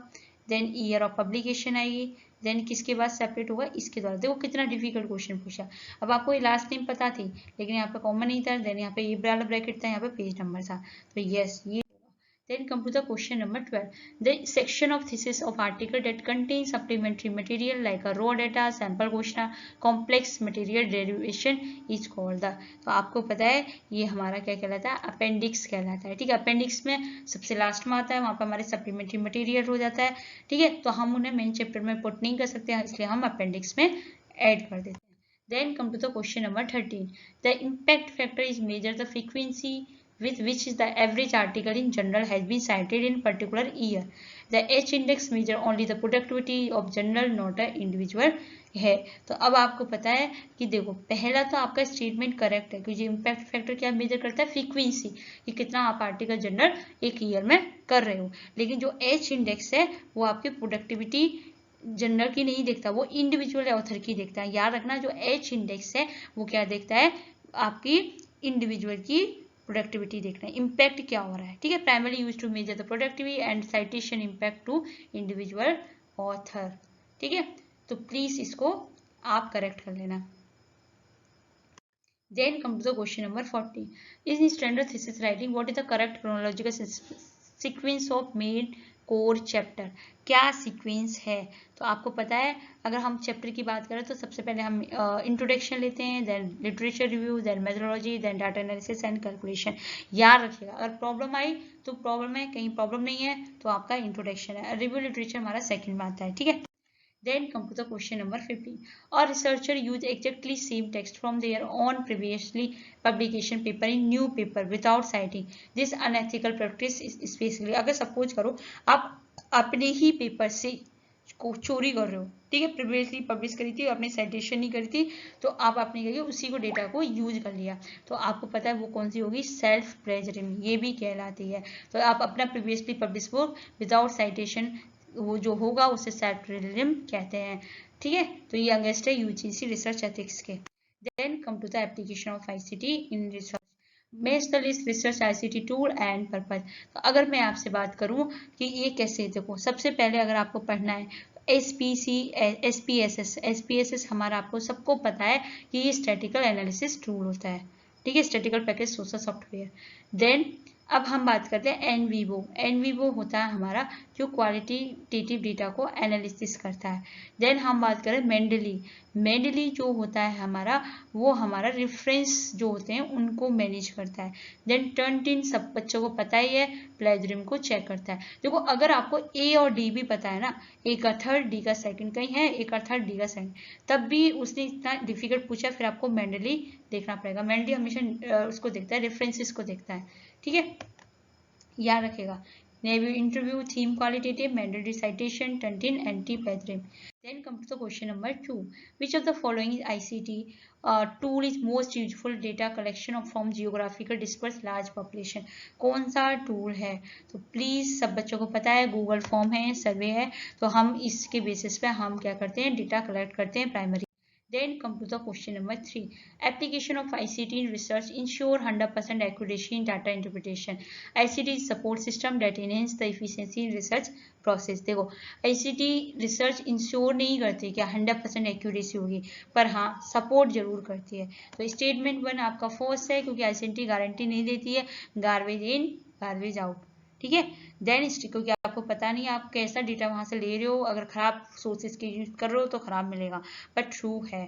देन ईयर ऑफ पब्लिकेशन आएगी, देन किसके बाद सेपरेट होगा, इसके द्वारा। देखो कितना डिफिकल्ट क्वेश्चन पूछा। अब आपको ये लास्ट नेम पता थी लेकिन यहाँ पे कॉमा नहीं था, देन यहाँ पे ये वाला ब्रैकेट था, यहाँ पे पेज नंबर था, तो यस ये। Then come to the question number 12. The section of thesis of article that contains supplementary material like a raw data, sample question, complex material derivation is called the। तो आपको पता है ये हमारा क्या कहलाता है, अपेंडिक्स कहलाता है, ठीक है। अपेंडिक्स में सबसे लास्ट में आता है, वहाँ पर हमारे सप्लीमेंट्री मटेरियल हो जाता है, ठीक है। तो हम उन्हें मेन चैप्टर में पुट नहीं कर सकते हैं, इसलिए हम अपेंडिक्स में ऐड कर देते हैं। Then come to the question number 13. The impact factor is measure the frequency with which the average article in journal has been cited in particular year. The H index measure only the productivity of journal, not a individual है। तो अब आपको पता है कि देखो पहला तो आपका स्टेटमेंट करेक्ट है क्योंकि इम्पैक्ट फैक्टर क्या मेजर करता है, फ्रीक्वेंसी, कि कितना आप आर्टिकल जनरल एक ईयर में कर रहे हो। लेकिन जो H इंडेक्स है वो आपकी प्रोडक्टिविटी जनरल की नहीं देखता, वो इंडिविजुअल ऑथर की देखता है। याद रखना जो H इंडेक्स है वो क्या देखता है, आपकी इंडिविजुअल की प्रोडक्टिविटी देखना है, इम्पैक्ट क्या हो रहा है, ठीक है। Primary use to measure the productivity and citation impact to individual author, ठीक है। तो प्लीज इसको आप करेक्ट कर लेना। Then come to the question number 40. In standard thesis writing, what is the correct chronological sequence of main core chapter, क्या सीक्वेंस है। तो आपको पता है अगर हम चैप्टर की बात करें तो सबसे पहले हम इंट्रोडक्शन लेते हैं, then literature review, then methodology, then data analysis and calculation. याद रखिएगा अगर प्रॉब्लम आई तो प्रॉब्लम है, कहीं प्रॉब्लम नहीं है तो आपका इंट्रोडक्शन है, रिव्यू लिटरेचर हमारा सेकंड में आता है, ठीक है। Then come to the question number 15. A researcher use exactly same text from their own previously publication paper in new paper without citing. This unethical practice is especially अगर सपोज करो आप अपने ही पेपर से को चोरी कर रहे हो, ठीक है, प्रीवियसली पब्लिश करी थी, आपने साइटेशन नहीं करी थी, तो आप आपने क्या किया उसी को डेटा को यूज कर लिया, तो आपको पता है वो कौन सी होगी, सेल्फ प्लेजरिंग, ये भी कहलाती है। तो आप अपना previously publish book without citation वो जो होगा उसे सेल्फ प्लेजरिज्म कहते हैं, ठीक है। तो ये अगेंस्ट है UGC रिसर्च एथिक्स के। Then come to the application of ICT in research, match the list research ICT tool and purpose. तो अगर मैं आपसे बात करूं कि ये कैसे, देखो सबसे पहले अगर आपको पढ़ना है SPSS हमारा आपको सबको पता है कि ये स्टैटिकल एनालिसिस टूल होता है, ठीक है, statistical package source software. Then अब हम बात करते हैं एनवीवो होता है हमारा जो क्वालिटेटिव डेटा को एनालिसिस करता है। देन हम बात करें मेंडली जो होता है हमारा वो हमारा रेफरेंस जो होते हैं उनको मैनेज करता है। देन टर्नटिन सब बच्चों को पता ही है, प्लेजरिज्म को चेक करता है। देखो अगर आपको A और D भी पता है ना, A का थर्ड D का सेकंड कहीं है, A का थर्ड D का सेकंड, तब भी उसने इतना डिफिकल्ट पूछा, फिर आपको मेंडली देखना पड़ेगा। मेंडली हमेशा उसको देखता है, रेफरेंसेस को देखता है, ठीक है, याद रखेगा। Navy interview, theme qualitative, mandatory citation, Turnitin, anti-plagiarism. Then come to the question number 2. Which of the following ICT tool is most useful data collection from geographical dispersed large population? कौन सा टूल है? तो प्लीज सब बच्चों को पता है गूगल फॉर्म है, सर्वे है, तो हम इसके बेसिस पे हम क्या करते हैं, डेटा कलेक्ट करते हैं primary. Then come to the question number 3. Application of ICT in research ensure 100% accuracy in data interpretation. ICT is support system that enhance the efficiency in research process. देखो ICT रिसर्च इंश्योर नहीं करती क्या 100% एक्यूरेसी होगी, पर हाँ सपोर्ट जरूर करती है। तो स्टेटमेंट 1 आपका फॉल्स है क्योंकि ICT गारंटी नहीं देती है गार्बेज इन गार्बेज आउट, ठीक है। देन क्योंकि आपको पता नहीं आप कैसा डेटा वहां से ले रहे हो, अगर खराब सोर्सेज के यूज कर रहे हो तो खराब मिलेगा, बट ट्रू है।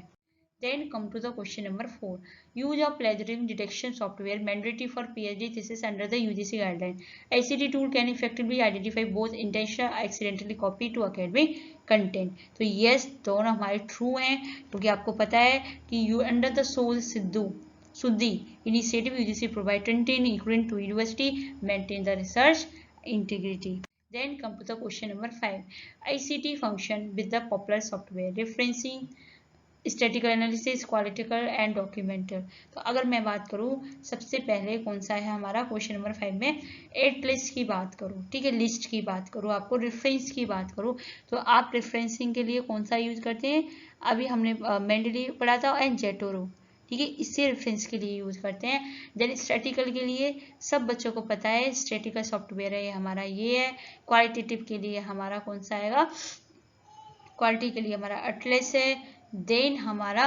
Then come to the question number 4. Use of plagiarism detection software mandatory for PhD thesis under the UGC guideline. ICT tool can effectively identify both intentional and accidentally copy to academic content. तो yes दोनों हमारे true हैं क्योंकि आपको पता है कि you under the soul Suddhi initiative UGC provide 10 equivalent to university maintain the research integrity. Then come to the question number 5. ICT function with the popular software referencing statistical analysis, qualitative and documental. तो अगर मैं बात करूँ सबसे पहले कौन सा है हमारा क्वेश्चन नंबर 5 में एटलिस्ट की बात करूँ, ठीक है, लिस्ट की बात करूँ, आपको रेफरेंस की बात करूँ, तो आप रेफरेंसिंग के लिए कौन सा यूज करते हैं? अभी हमने मेंडली पढ़ा था एंड जेटोरो, ठीक है, इससे रेफरेंस के लिए यूज करते हैं। देन स्टैटिकल के लिए सब बच्चों को पता है स्टैटिकल सॉफ्टवेयर है हमारा ये है। क्वालिटेटिव के लिए हमारा कौन सा आएगा? क्वालिटी के लिए हमारा एटलस है। देन हमारा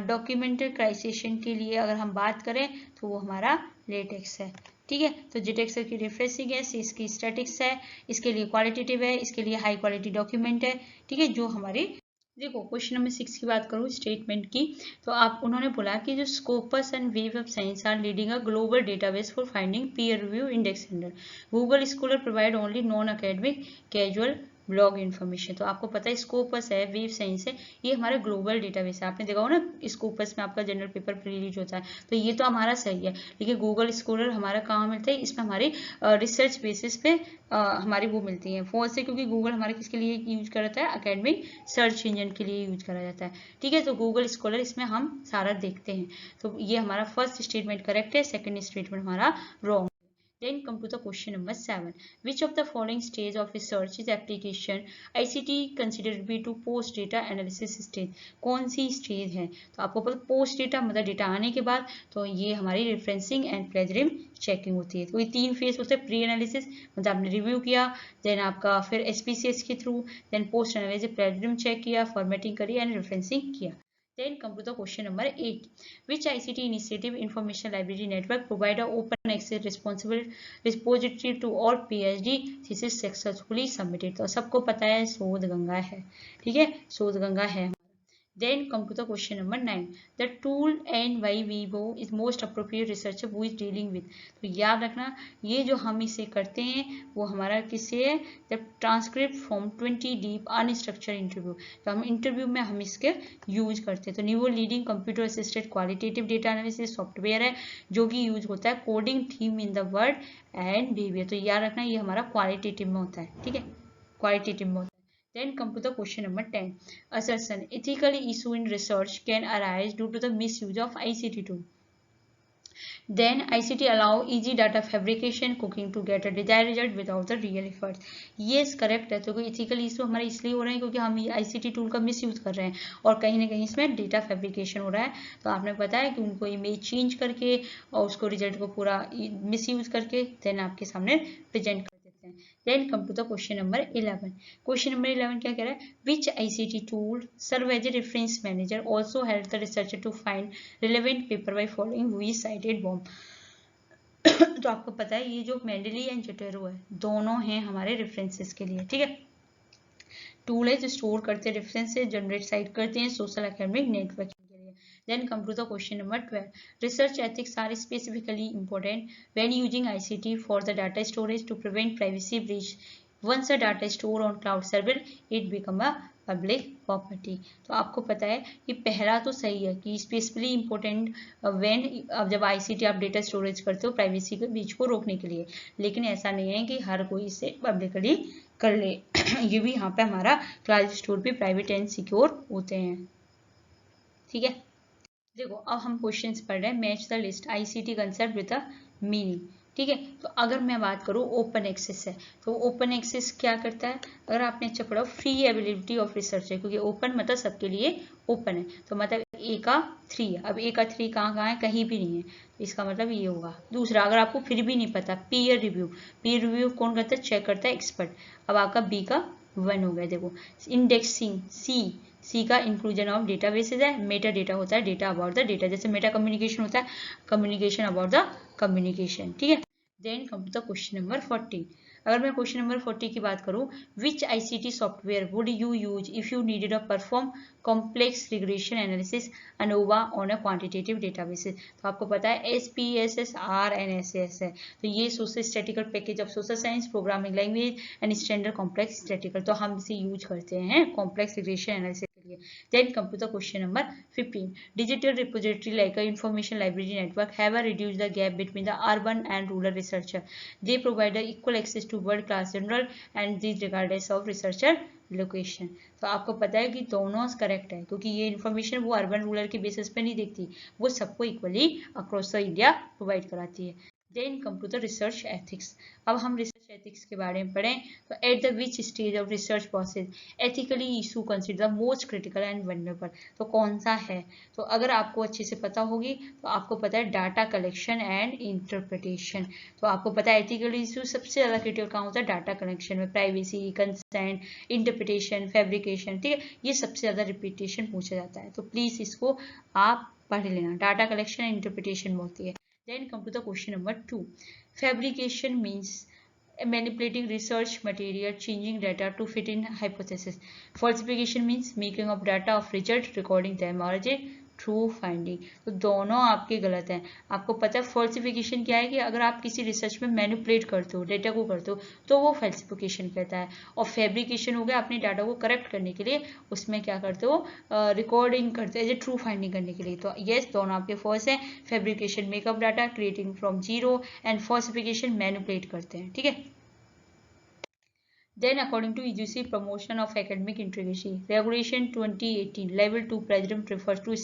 डॉक्यूमेंटेशन के लिए अगर हम बात करें तो वो हमारा लेटेक्स है, ठीक है। तो जेटेक्स की रिफ्रेशिंग है, इसकी स्टैटिक्स है, इसके लिए क्वालिटेटिव है, इसके लिए हाई क्वालिटी डॉक्यूमेंट है, ठीक है। जो हमारी देखो क्वेश्चन नंबर 6 की बात करूँ स्टेटमेंट की, तो आप उन्होंने बोला कि जो Scopus and web of science are leading a global database for finding peer review index standard, Google Scholar provide only non academic casual blog information. तो आपको पता है स्कोपस है, वेव साइंस है, ये हमारा ग्लोबल डेटाबेस है। आपने देखा हो ना स्कोपस में आपका जनरल पेपर रिलीज होता है, तो ये तो हमारा सही है। लेकिन गूगल स्कॉलर हमारा कहाँ मिलता है? इसमें हमारी रिसर्च बेसिस पे हमारी वो मिलती है फोन से, क्योंकि गूगल हमारे किसके लिए यूज करता है? अकेडमिक सर्च इंजन के लिए यूज करा जाता है, ठीक है। तो गूगल स्कॉलर इसमें हम सारा देखते हैं। तो ये हमारा फर्स्ट स्टेटमेंट करेक्ट है, सेकंड स्टेटमेंट हमारा wrong. Then come to the question number 7. Which of the following stage of research is application ICT considered to be to post data analysis stage? कौन सी स्टेज है? तो आपको पता पोस्ट डेटा मतलब डेटा आने के बाद, तो ये हमारी रेफरेंसिंग एंड प्लेजरिज्म चेकिंग होती है। तो ये 3 फेज होते हैं। प्री एनालिसिस मतलब आपने रिव्यू किया, देन आपका फिर SPCS के through, then post analysis plagiarism check किया, फॉर्मेटिंग करी एंड रेफरेंसिंग किया। Then come to the question number 8. Which ICT initiative information library network provide a open access responsible repository to all PhD thesis successfully submitted? तो सबको पता है शोध गंगा है, ठीक है, शोध गंगा है। Then come to the question number 9. The tool NYVivo is most appropriate researcher who is dealing with. तो याद रखना ये जो हम इसे करते हैं वो हमारा किससे है? जब transcript from 20 deep unstructured interview, तो हम इंटरव्यू में हम इसके यूज करते हैं। तो new leading computer assisted qualitative data analysis software है जो कि यूज होता है coding theme in the word and behaviour. तो याद रखना ये हमारा क्वालिटेटिव में होता है, ठीक है, क्वालिटेटिव में होता है। Then come to the question number 10. Assertion: ethical issue in research can arise due to the misuse of ICT tool. Then ICT allow easy data fabrication, cooking to get a desired result without the real efforts. Yes, correct है। तो कोई ethical issue हमारे इसलिए हो रहे हैं क्योंकि हम ICT टूल का मिसयूज कर रहे हैं और कहीं ना कहीं इसमें डेटा फैब्रिकेशन हो रहा है। तो आपने बताया कि उनको इमेज चेंज करके और उसको रिजल्ट को पूरा मिसयूज करके देन आपके सामने प्रेजेंट कर देते हैं। Then come to the question number 11. Question number 11 क्या कह रहा है? Which ICT tool serve as a reference manager also help the researcher to find relevant paper by following who is cited bomb. तो आपको पता है ये जो मेंडली एंड जेटोरो है दोनों हैं हमारे रेफरेंसेस के लिए, ठीक है। टूल है जो स्टोर करते हैं रेफरेंसेस, जनरेट साइट करते हैं सोशल एकेडमिक नेटवर्किंग के लिए। Then come to the question number 12. Research ethics are specifically important when using ICT for the data storage to prevent privacy breach. Once the data is stored on cloud server, it become a public property. तो आपको पता है कि पहला तो सही है कि स्पेशली इम्पोर्टेंट व्हेन अब जब ICT आप डेटा स्टोरेज करते हो प्राइवेसी के बीच को रोकने के लिए, लेकिन ऐसा नहीं है कि हर कोई इसे पब्लिकली कर ले। ये भी यहाँ पे हमारा क्लाउड स्टोर भी प्राइवेट एंड सिक्योर होते हैं, ठीक है। देखो अब हम क्वेश्चंस पढ़ रहे हैं। Match the list ICT concept with the meaning, ठीक है। तो अगर मैं बात करूँ ओपन एक्सेस है, तो ओपन एक्सेस क्या करता है? अगर आपने अच्छा पढ़ा फ्री अवेलेबिलिटी ऑफ रिसर्च है, क्योंकि ओपन मतलब सबके लिए ओपन है, तो मतलब A का 3 है। अब A का 3 कहाँ है? कहीं भी नहीं है, इसका मतलब ये होगा। दूसरा अगर आपको फिर भी नहीं पता पीयर रिव्यू, पीयर रिव्यू कौन करता है? चेक करता है एक्सपर्ट। अब आपका B का 1 हो गया। देखो इंडेक्सिंग सी का इंक्लूजन ऑफ डेटाबेसेस है। मेटा डेटा होता है डेटा अबाउट द डेटा, जैसे मेटा कम्युनिकेशन होता है कम्युनिकेशन अबाउट द कम्युनिकेशन, ठीक है। Then come to the question number 40. अगर मैं क्वेश्चन नंबर 40 की बात करूं, which ICT software would you use if you needed a perform complex regression analysis ANOVA on a quantitative databases? तो आपको पता है SPSS RNSS है। तो ये social statistical package of social science programming language and standard complex statistical, तो हम इसे यूज करते हैं complex regression analysis. Then come to the question number 15. Digital repository like a information library network have reduced the gap between the urban and rural researcher. They provide equal access to world-class journal and these regardless of researcher location. तो आपको पता है कि दोनों करेक्ट है, क्योंकि ये इन्फॉर्मेशन वो अर्बन रूरल के बेसिस पे नहीं देखती, वो सबको equally across the India provide कराती है। Then come to the research ethics. अब हम रिसर्च एथिक्स के बारे में पढ़ें तो at the which stage of research process ethically issue consider the most critical and vulnerable. तो कौन सा है, तो अगर आपको अच्छे से पता होगी तो आपको पता है डाटा कलेक्शन एंड इंटरप्रिटेशन। तो आपको पता है एथिकल इशू सबसे ज़्यादा क्रिटिकल कहाँ होता है, डाटा कलेक्शन में, प्राइवेसी, कंसेंट, इंटरप्रिटेशन, फैब्रिकेशन, ठीक है, ये सबसे ज़्यादा रिपीटेशन पूछा जाता है। तो प्लीज़ इसको आप पढ़ लेना, डाटा कलेक्शन एंड इंटरप्रिटेशन होती है। Then come to the question number 2. Fabrication means manipulating research material, changing data to fit in hypothesis. Falsification means making of data of result, recording them or a true finding. तो दोनों आपके गलत हैं। आपको पता है फॉल्सिफिकेशन क्या है, कि अगर आप किसी रिसर्च में मैनिपुलेट करते हो, डेटा को करते हो, तो वो फॉल्सिफिकेशन कहता है। और फैब्रिकेशन हो गया अपने डाटा को करेक्ट करने के लिए, उसमें क्या करते हो, रिकॉर्डिंग करते हैं, ट्रू फाइंडिंग करने के लिए। तो यस, दोनों आपके फॉल्स हैं। Fabrication makeup data, creating from zero, and falsification manipulate करते हैं, ठीक है। Then according to UGC promotion of academic integrity regulation 2018 level 2 plagiarism refers to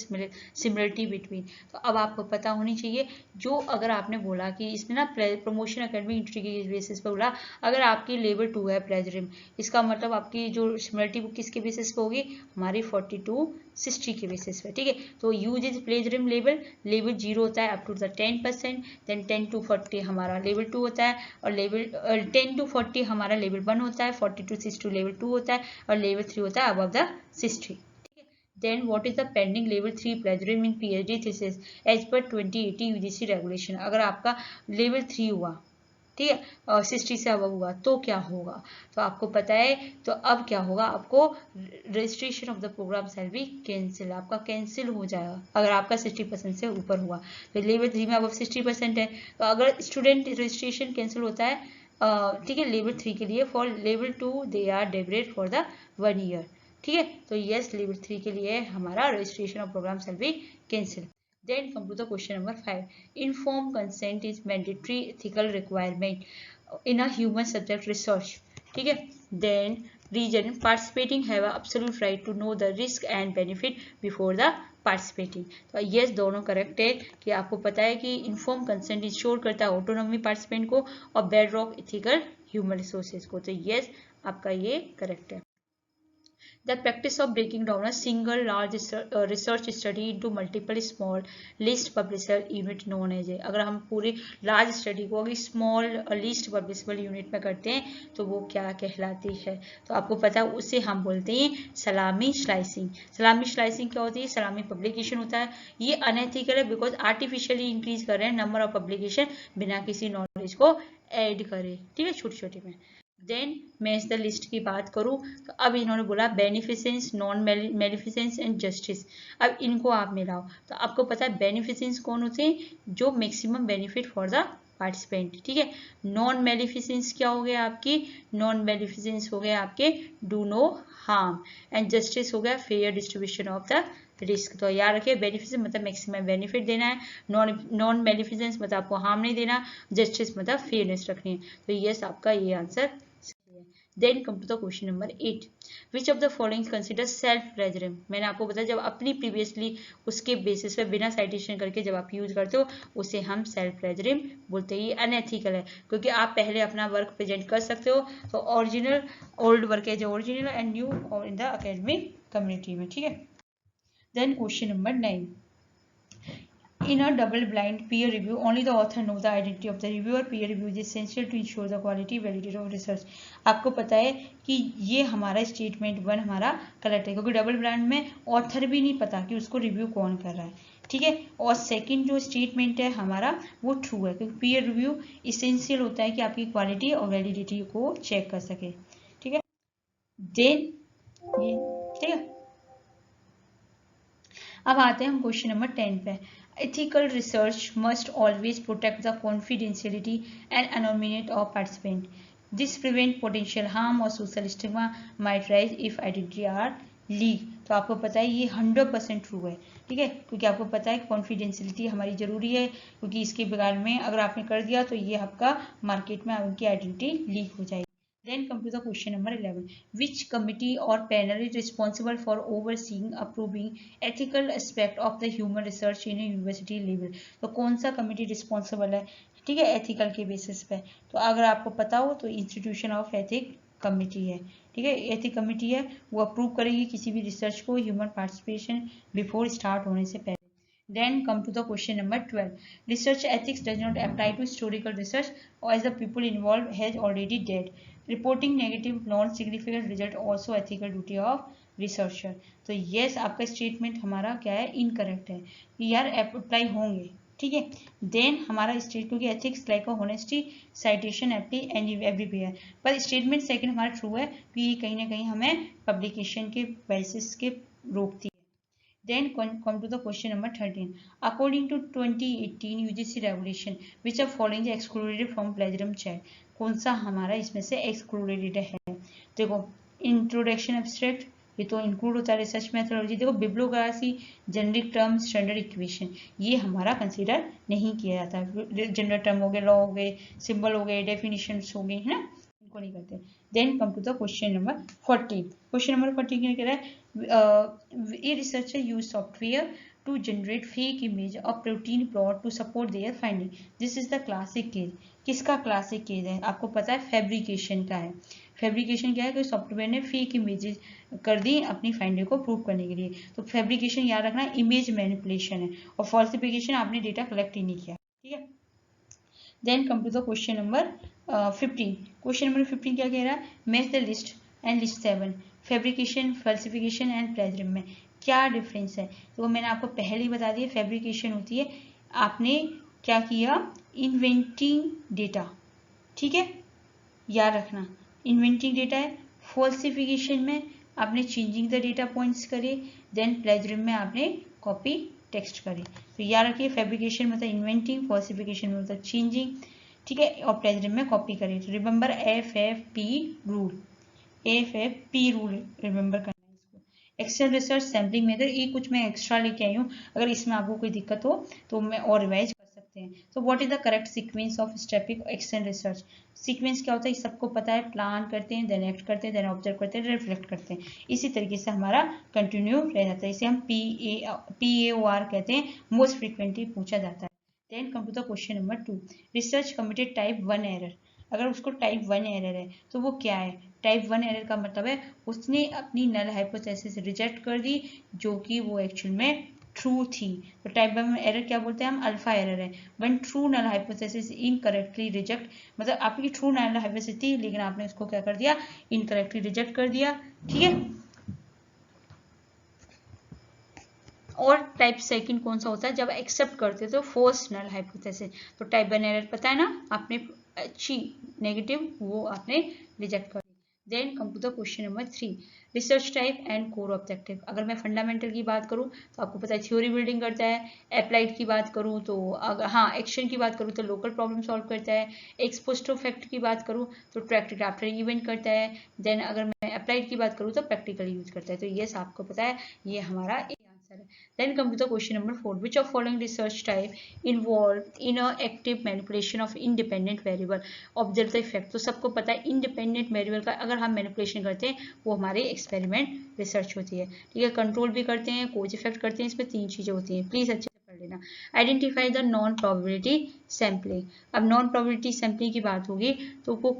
similarity between। तो अब आपको पता होनी चाहिए, जो अगर आपने बोला कि इसमें ना प्रमोशन एकेडमिक इंटीग्रिटी बेसिस पर बोला, अगर आपकी लेवल 2 है प्लेजरिज्म, इसका मतलब आपकी जो सिमिलरिटी किसके बेसिस पे होगी, हमारी 4260 के बेसिस पे, ठीक है। तो यूज इज प्लेजरिज्म लेवल 0 होता है up to the 10%, then 10 to 40 हमारा लेवल 2 होता है, और लेवल 10 to 40 हमारा लेवल 1 होता है, 40 to 60 लेवल 2 होता है, और लेवल 3 होता है above the 60। Then what is the pending level 3 plagiarism in PhD thesis as per 2080 UGC regulation। अगर आपका लेवल 3 हुआ, ठीक है, और 60 से अबव हुआ, तो क्या होगा, तो आपको पता है, तो अब क्या होगा, आपको registration of the program shall be cancel, आपका कैंसिल हो जाएगा अगर आपका 60% से ऊपर हुआ। तो लेवल 3 में अबव 60% है, तो अगर स्टूडेंट रजिस्ट्रेशन कैंसिल होता है, ठीक है, लेवल 3 के लिए, for level 2 they are debarred for the 1 year, ठीक है। तो यस, लेवल 3 के लिए हमारा registration of program shall be cancel. Then come to the question number 5. Informed consent is mandatory ethical requirement in a human subject research, ठीक है। Then reason participating have a absolute right to know the risk and benefit before the participating। तो यस, दोनों करेक्ट है, कि आपको पता है कि इन्फॉर्म कंसेंट इंश्योर करता है ऑटोनॉमी पार्टिसिपेंट को और bed rock ethical human resources को। तो यस, आपका ये करेक्ट है। The practice of breaking down a single large research study into multiple small least published unit known as, अगर हम पूरी large study को अगर small least publishable unit में करते हैं तो वो क्या कहलाती है, तो आपको पता है उसे हम बोलते हैं सलामी स्लाइसिंग। सलामी स्लाइसिंग क्या होती है, सलामी पब्लिकेशन होता है। ये अनएथिकल है बिकॉज आर्टिफिशियली इंक्रीज कर रहे हैं नंबर ऑफ पब्लिकेशन बिना किसी नॉलेज को ऐड करे, ठीक है, छोटे छोटे में। देन मैं इस द लिस्ट की बात करूं तो अब इन्होंने बोला बेनिफिसेंस, नॉन मेलिफिसेंस एंड जस्टिस। अब इनको आप मिलाओ तो आपको पता है बेनिफिसेंस कौन होते हैं, जो maximum benefit for the participant, ठीक है। नॉन मेलिफिसेंस क्या हो गया आपकी, नॉन मेलिफिसेंस हो गया आपके do no harm, and justice हो गया fair distribution of the risk. तो याद रखिए, बेनिफिसेंस मतलब मैक्सिमम बेनिफिट देना है, नॉन मेलिफिसेंस मतलब आपको हार्म नहीं देना, जस्टिस मतलब फेयरनेस रखनी है। तो यस, आपका ये answer. Then come to the question number 8. Which of the following consider self plagiarism? मैंने आपको बताया जब अपनी प्रीवियसली उसके बेसिस पे बिना साइटेशन करके जब आप यूज करते हो उसे हम सेल्फ प्लेजरिज्म बोलते हैं। ये अनएथिकल है क्योंकि आप पहले अपना वर्क प्रेजेंट कर सकते हो, तो original old work as original and new in the academic community में, ठीक है। Then question number 9. In a double-blind peer review, only the author knows the identity of the reviewer. Peer review is essential to ensure the quality validity of research. आपको पता है कि ये हमारा स्टेटमेंट 1 हमारा गलत है क्योंकि डबल ब्लाइंड में ऑथर भी नहीं पता कि उसको रिव्यू कौन कर रहा है, ठीक है। और सेकंड जो स्टेटमेंट है हमारा वो ट्रू है क्योंकि पीयर रिव्यू इसेंशियल होता है कि आपकी क्वालिटी और वैलिडिटी को चेक कर सके, ठीक है। देन ये ठीक है, अब आते हैं हम क्वेश्चन नंबर 10 पे। Ethical research must always protect the confidentiality and anonymity of participants. This prevents potential harm or social stigma might rise if identity are leak, तो आपको पता है ये 100% ट्रू है, ठीक है, क्योंकि आपको पता है कॉन्फिडेंशियलिटी हमारी जरूरी है, क्योंकि इसके बगैर में अगर आपने कर दिया तो ये आपका मार्केट में उनकी आइडेंटिटी लीक हो जाएगी। Then come to the question number 11. Which committee or panel is responsible for overseeing, approving ethical aspect of the human research in a university level? तो कौन सा कमिटी रिस्पॉन्सिबल है, ठीक है, एथिकल के बेसिस पे, तो अगर आपको पता हो तो इंस्टीट्यूशन ऑफ एथिक कमिटी है, ठीक है, एथिक कमिटी है, वो अप्रूव करेगी किसी भी रिसर्च को ह्यूमन पार्टिसिपेशन बिफोर स्टार्ट होने से पहले। Then come to the question number 12. Research ethics does not apply to historical research or as the people involved has already dead. Reporting negative non-significant result also ethical duty of researcher. तो yes, आपका स्टेटमेंट हमारा क्या है, इनकरेक्ट है, यार अप्लाई होंगे, ठीक है। देन हमारा स्टेट, क्योंकि ethics like honesty citation apply and everywhere, पर स्टेटमेंट सेकंड हमारा ट्रू है कि कहीं ना कहीं हमें पब्लिकेशन के बेसिस के रोकती है। Then come to the question number 13. According to 2018 UGC regulation, which are following the excluded from plagiarism check? कौन सा हमारा इसमें से excluded है? देखो, इंट्रोडक्शन एब्स्ट्रैक्ट, ये तो इंक्लूड होता है रिसर्च मेथोडोलॉजी। देखो, bibliography, generic term, standard equation, ये हमारा कंसीडर नहीं किया जाता। जनरल टर्म हो गए, लॉ हो गए, सिंबल हो गए, डेफिनेशंस हो गए, है ना, इनको नहीं करते। Then come to the question number 40. Question number 40 क्या कह रहा है, a researcher use software to generate fake image of protein plot to support their finding. This is the classic case. किसका क्लासिक केस है, आपको पता है, फैब्रिकेशन का है। फैब्रिकेशन क्या है कि सॉफ्टवेयर ने फेक इमेजेस कर दी अपनी फाइंडिंग को प्रूव करने के लिए, तो फैब्रिकेशन याद रखना इमेज मैनिपुलेशन है, और फॉल्सिफिकेशन आपने डेटा कलेक्ट ही नहीं किया, ठीक है। Then come to the question number 15. Question number 15 क्या कह रहा है, match the list and list 7. Fabrication, falsification and plagiarism में क्या डिफरेंस है, तो मैंने आपको पहले ही बता दिया। फैब्रिकेशन होती है आपने क्या किया, इन्वेंटिंग डेटा, ठीक है, याद रखना इन्वेंटिंग डेटा है। फॉल्सिफिकेशन में आपने चेंजिंग द डेटा पॉइंट्स करे, देन प्लेजरिज्म में आपने कॉपी टेक्स्ट करे। तो याद रखिए, फैब्रिकेशन मतलब इन्वेंटिंग, फॉल्सिफिकेशन मतलब चेंजिंग, ठीक है, और प्लेजरिज्म में कॉपी करे। तो remember FFP rule, AFFP rule remember करना है इसको। एक्सटर्नल रिसर्च सैम्पलिंग मेथड, ये कुछ मैं एक्स्ट्रा लेके आई हूँ, अगर इसमें आपको कोई दिक्कत हो तो मैं और रिवाइज कर सकते हैं। तो what is the correct sequence of steps external research? Sequence क्या होता है, सबको पता है, प्लान करते हैं, देन एक्ट करते हैं, देन ऑब्जर्व करते हैं, रिफ्लेक्ट करते हैं, इसी तरीके से हमारा कंटिन्यू रह जाता है। इसे हम PAOR कहते हैं, मोस्ट फ्रीक्वेंटली पूछा जाता है। Then come to the question number 2. Research committed type 1 error, अगर उसको टाइप 1 एरर है तो वो क्या है? टाइप 1 एरर का मतलब है उसने अपनी नल हाइपोथेसिस रिजेक्ट कर दी जो कि वो एक्चुअल में ट्रू थी। तो टाइप 1 एरर क्या बोलते हैं हम, अल्फा एरर है। When true null hypothesis incorrectly reject, मतलब आपकी ट्रू नल हाइपोथेसिस थी लेकिन आपने उसको क्या कर दिया, इनकरेक्टली रिजेक्ट कर दिया, ठीक है। और टाइप सेकंड कौन सा होता है, जब एक्सेप्ट करते तो फोर्स नल हाइपोथेसिस। तो टाइप 1 एरर पता है ना आपने, अच्छी नेगेटिव वो आपने रिजेक्ट कर। Then come to the question number 3. Research type and core objective, अगर मैं फंडामेंटल की बात करूं तो आपको पता है थ्योरी बिल्डिंग करता है। अप्लाइड की बात करूं तो अगर हाँ एक्शन की बात करूं तो लोकल प्रॉब्लम सॉल्व करता है। एक्स पोस्ट फैक्ट की बात करूं तो प्रैक्टिकल आफ्टर इवेंट करता है। देन अगर मैं अप्लाइड की बात करूं तो प्रैक्टिकल यूज करता है। तो ये आपको पता है, ये हमारा आंसर है। Then come to the question number 4. Which of following research type involved in a active manipulation of independent variable? Observe the effect. तो सबको पता है independent variable का अगर हम manipulation करते हैं वो हमारी experiment research होती है, ठीक है। कंट्रोल भी करते हैं, कोज इफेक्ट करते हैं, इसमें 3 चीजें होती हैं, प्लीज अच्छे से पढ़ लेना। Identify the non probability sampling, अब नॉन प्रोबेबिलिटी सैम्पलिंग की बात होगी तो वो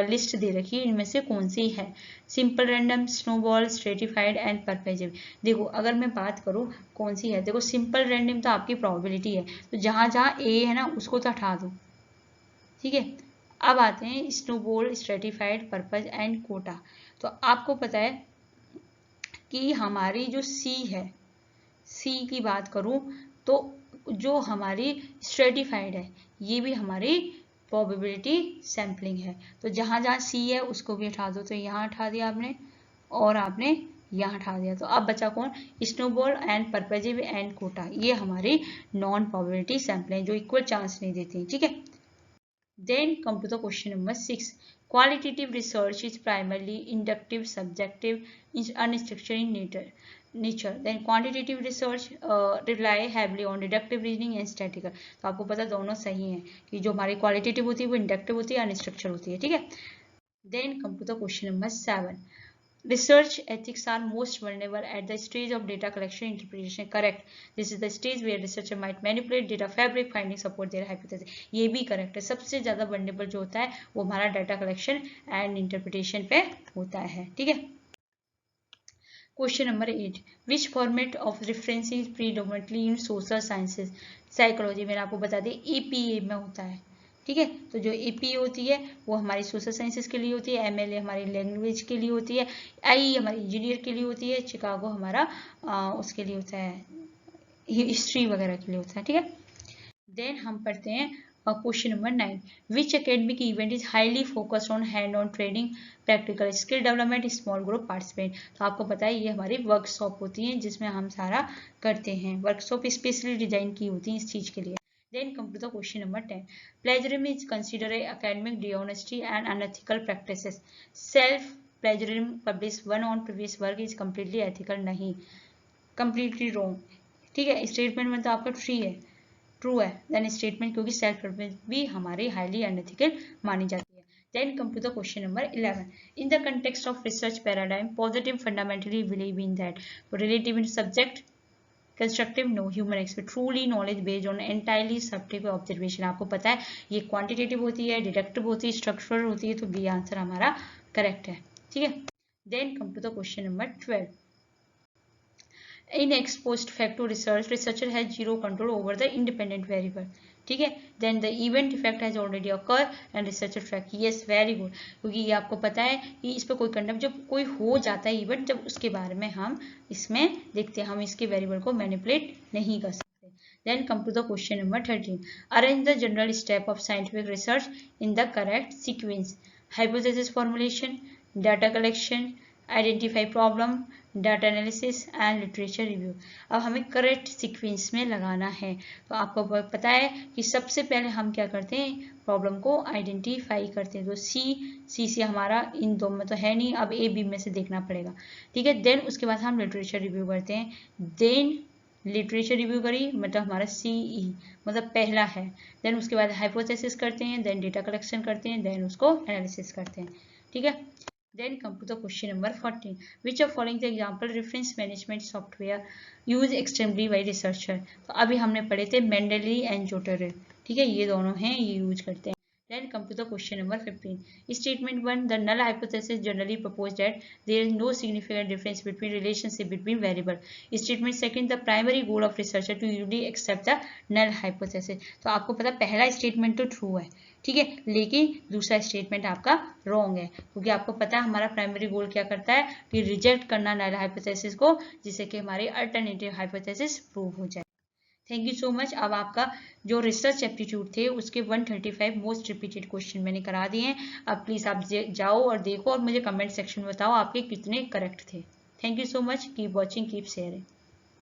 लिस्ट दे रखी है, इनमें से कौन सी है। Simple random, snowball, stratified and perpetual. देखो अगर मैं बात करूँ कौन सी है, देखो सिंपल रैंडम तो आपकी प्रोबेबिलिटी है, तो जहां जहां ए है ना उसको तो हटा दो, ठीक है। अब आते हैं snowball, stratified, purpose and quota. तो आपको पता है कि हमारी जो सी है, सी की बात करूं तो जो हमारी स्ट्रेटिफाइड है ये भी हमारी प्रोबेबिलिटी सैम्पलिंग है। तो जहां जहां सी है उसको भी हटा दो, तो यहाँ हटा दिया आपने और आपने यहाँ हटा दिया, तो अब बचा कौन, स्नोबॉल एंड परपेजिव एंड कोटा, ये हमारी नॉन प्रोबेबिलिटी सैम्पलिंग जो इक्वल चांस नहीं देती, ठीक है। Then come to the question number 6. Qualitative research is primarily inductive, subjective, unstructured in nature. Then quantitative research rely heavily on deductive reasoning and statistical. तो आपको पता दोनों सही है कि जो हमारी क्वालिटेटिव होती है वो इंडक्टिव होती है, अनस्ट्रक्चर होती है, ठीक है। Then come to the question number 7. Research ethics are most vulnerable at the stage of data collection and interpretation. Correct. This is the stage where researcher might manipulate data fabric, finding support their hypothesis. ये भी correct है। सबसे ज़्यादा vulnerable जो होता है वो हमारा data collection and interpretation पे होता है, ठीक है। Question number 8. Which format of reference is predominantly in social sciences? Psychology मैंने आपको बता दी APA में होता है, ठीक है। तो जो APA होती है वो हमारी सोशल साइंसेस के लिए होती है, MLA हमारी लैंग्वेज के लिए होती है, IE हमारी इंजीनियर के लिए होती है, चिकागो हमारा उसके लिए होता है, हिस्ट्री वगैरह के लिए होता है, ठीक है। देन हम पढ़ते हैं question number 9. Which academic event is highly focused on hand on training, practical skill development, small group participant? तो आपको पता है ये हमारी वर्कशॉप होती है जिसमें हम सारा करते हैं। वर्कशॉप स्पेशली डिजाइन की होती है इस चीज के लिए। Then come to the question number 10. Plagiarism is considered an academic dishonesty and unethical practices. Self-plagiarism published one on previous work is completely ethical. नहीं, completely wrong. ठीक है, स्टेटमेंट में तो आपका ट्रू है। देन स्टेटमेंट क्योंकि सेल्फ प्लेजरिज्म भी हमारी हाईली अनएथिकल मानी जाती है। Then come to the question number 11. In the context of research paradigm, positive fundamentally believe in that relative in subject, constructive know, human expect, truly knowledge based on entirely subjective observation. आपको पता है ये क्वांटिटेटिव होती है, डिडक्टिव होती है, स्ट्रक्चरल होती है, तो बी आंसर हमारा करेक्ट है, ठीक है। Then come to the question number 12. In ex post facto research, researcher has zero control over the independent variable, ठीक है। Then the event effect has already occur and researcher track, yes very good, क्योंकि ये आपको पता है कि इस पर कोई कंडक्ट जब कोई हो जाता है इवेंट, जब उसके बारे में हम इसमें देखते हैं, हम इसके वेरिएबल को मैनिपुलेट नहीं कर सकते। Then come to the question number 13. Arrange the general step of scientific research in the correct sequence, hypothesis formulation, data collection, identify problem, data analysis and literature review. अब हमें करेक्ट सीक्वेंस में लगाना है, तो आपको पता है कि सबसे पहले हम क्या करते हैं, प्रॉब्लम को आइडेंटिफाई करते हैं। तो सी से हमारा इन दो में तो है नहीं, अब ए बी में से देखना पड़ेगा, ठीक है। देन उसके बाद हम लिटरेचर रिव्यू करते हैं। देन लिटरेचर रिव्यू करी मतलब हमारा CE मतलब पहला है। देन उसके बाद हाइपोथेसिस करते हैं, देन डेटा कलेक्शन करते हैं, देन उसको एनालिसिस करते हैं, ठीक है। Then come to the question number 14. Which of following the example reference management software used extensively by researcher? तो अभी हमने पढ़े थे Mendeley and Jotaro, ठीक है, ये दोनों हैं, ये यूज करते हैं। Then come to the question number 15. Statement 1. The null hypothesis generally proposed that there is no significant difference between relationship between variable. Statement 2. The primary goal of researcher to usually accept the null hypothesis. तो आपको पता पहला स्टेटमेंट तो ट्रू है, ठीक है, लेकिन दूसरा स्टेटमेंट आपका रॉन्ग है, क्योंकि आपको पता है हमारा प्राइमरी गोल क्या करता है कि रिजेक्ट करना नल हाइपोथेसिस को, जिससे कि हमारी अल्टरनेटिव हाइपोथेसिस प्रूव हो जाए। Thank you so much. अब आपका जो रिसर्च एप्टीट्यूड थे उसके 135 मोस्ट रिपीटेड क्वेश्चन मैंने करा दिए हैं। अब प्लीज आप जाओ और देखो और मुझे कमेंट सेक्शन में बताओ आपके कितने करेक्ट थे। Thank you so much. Keep watching, keep sharing.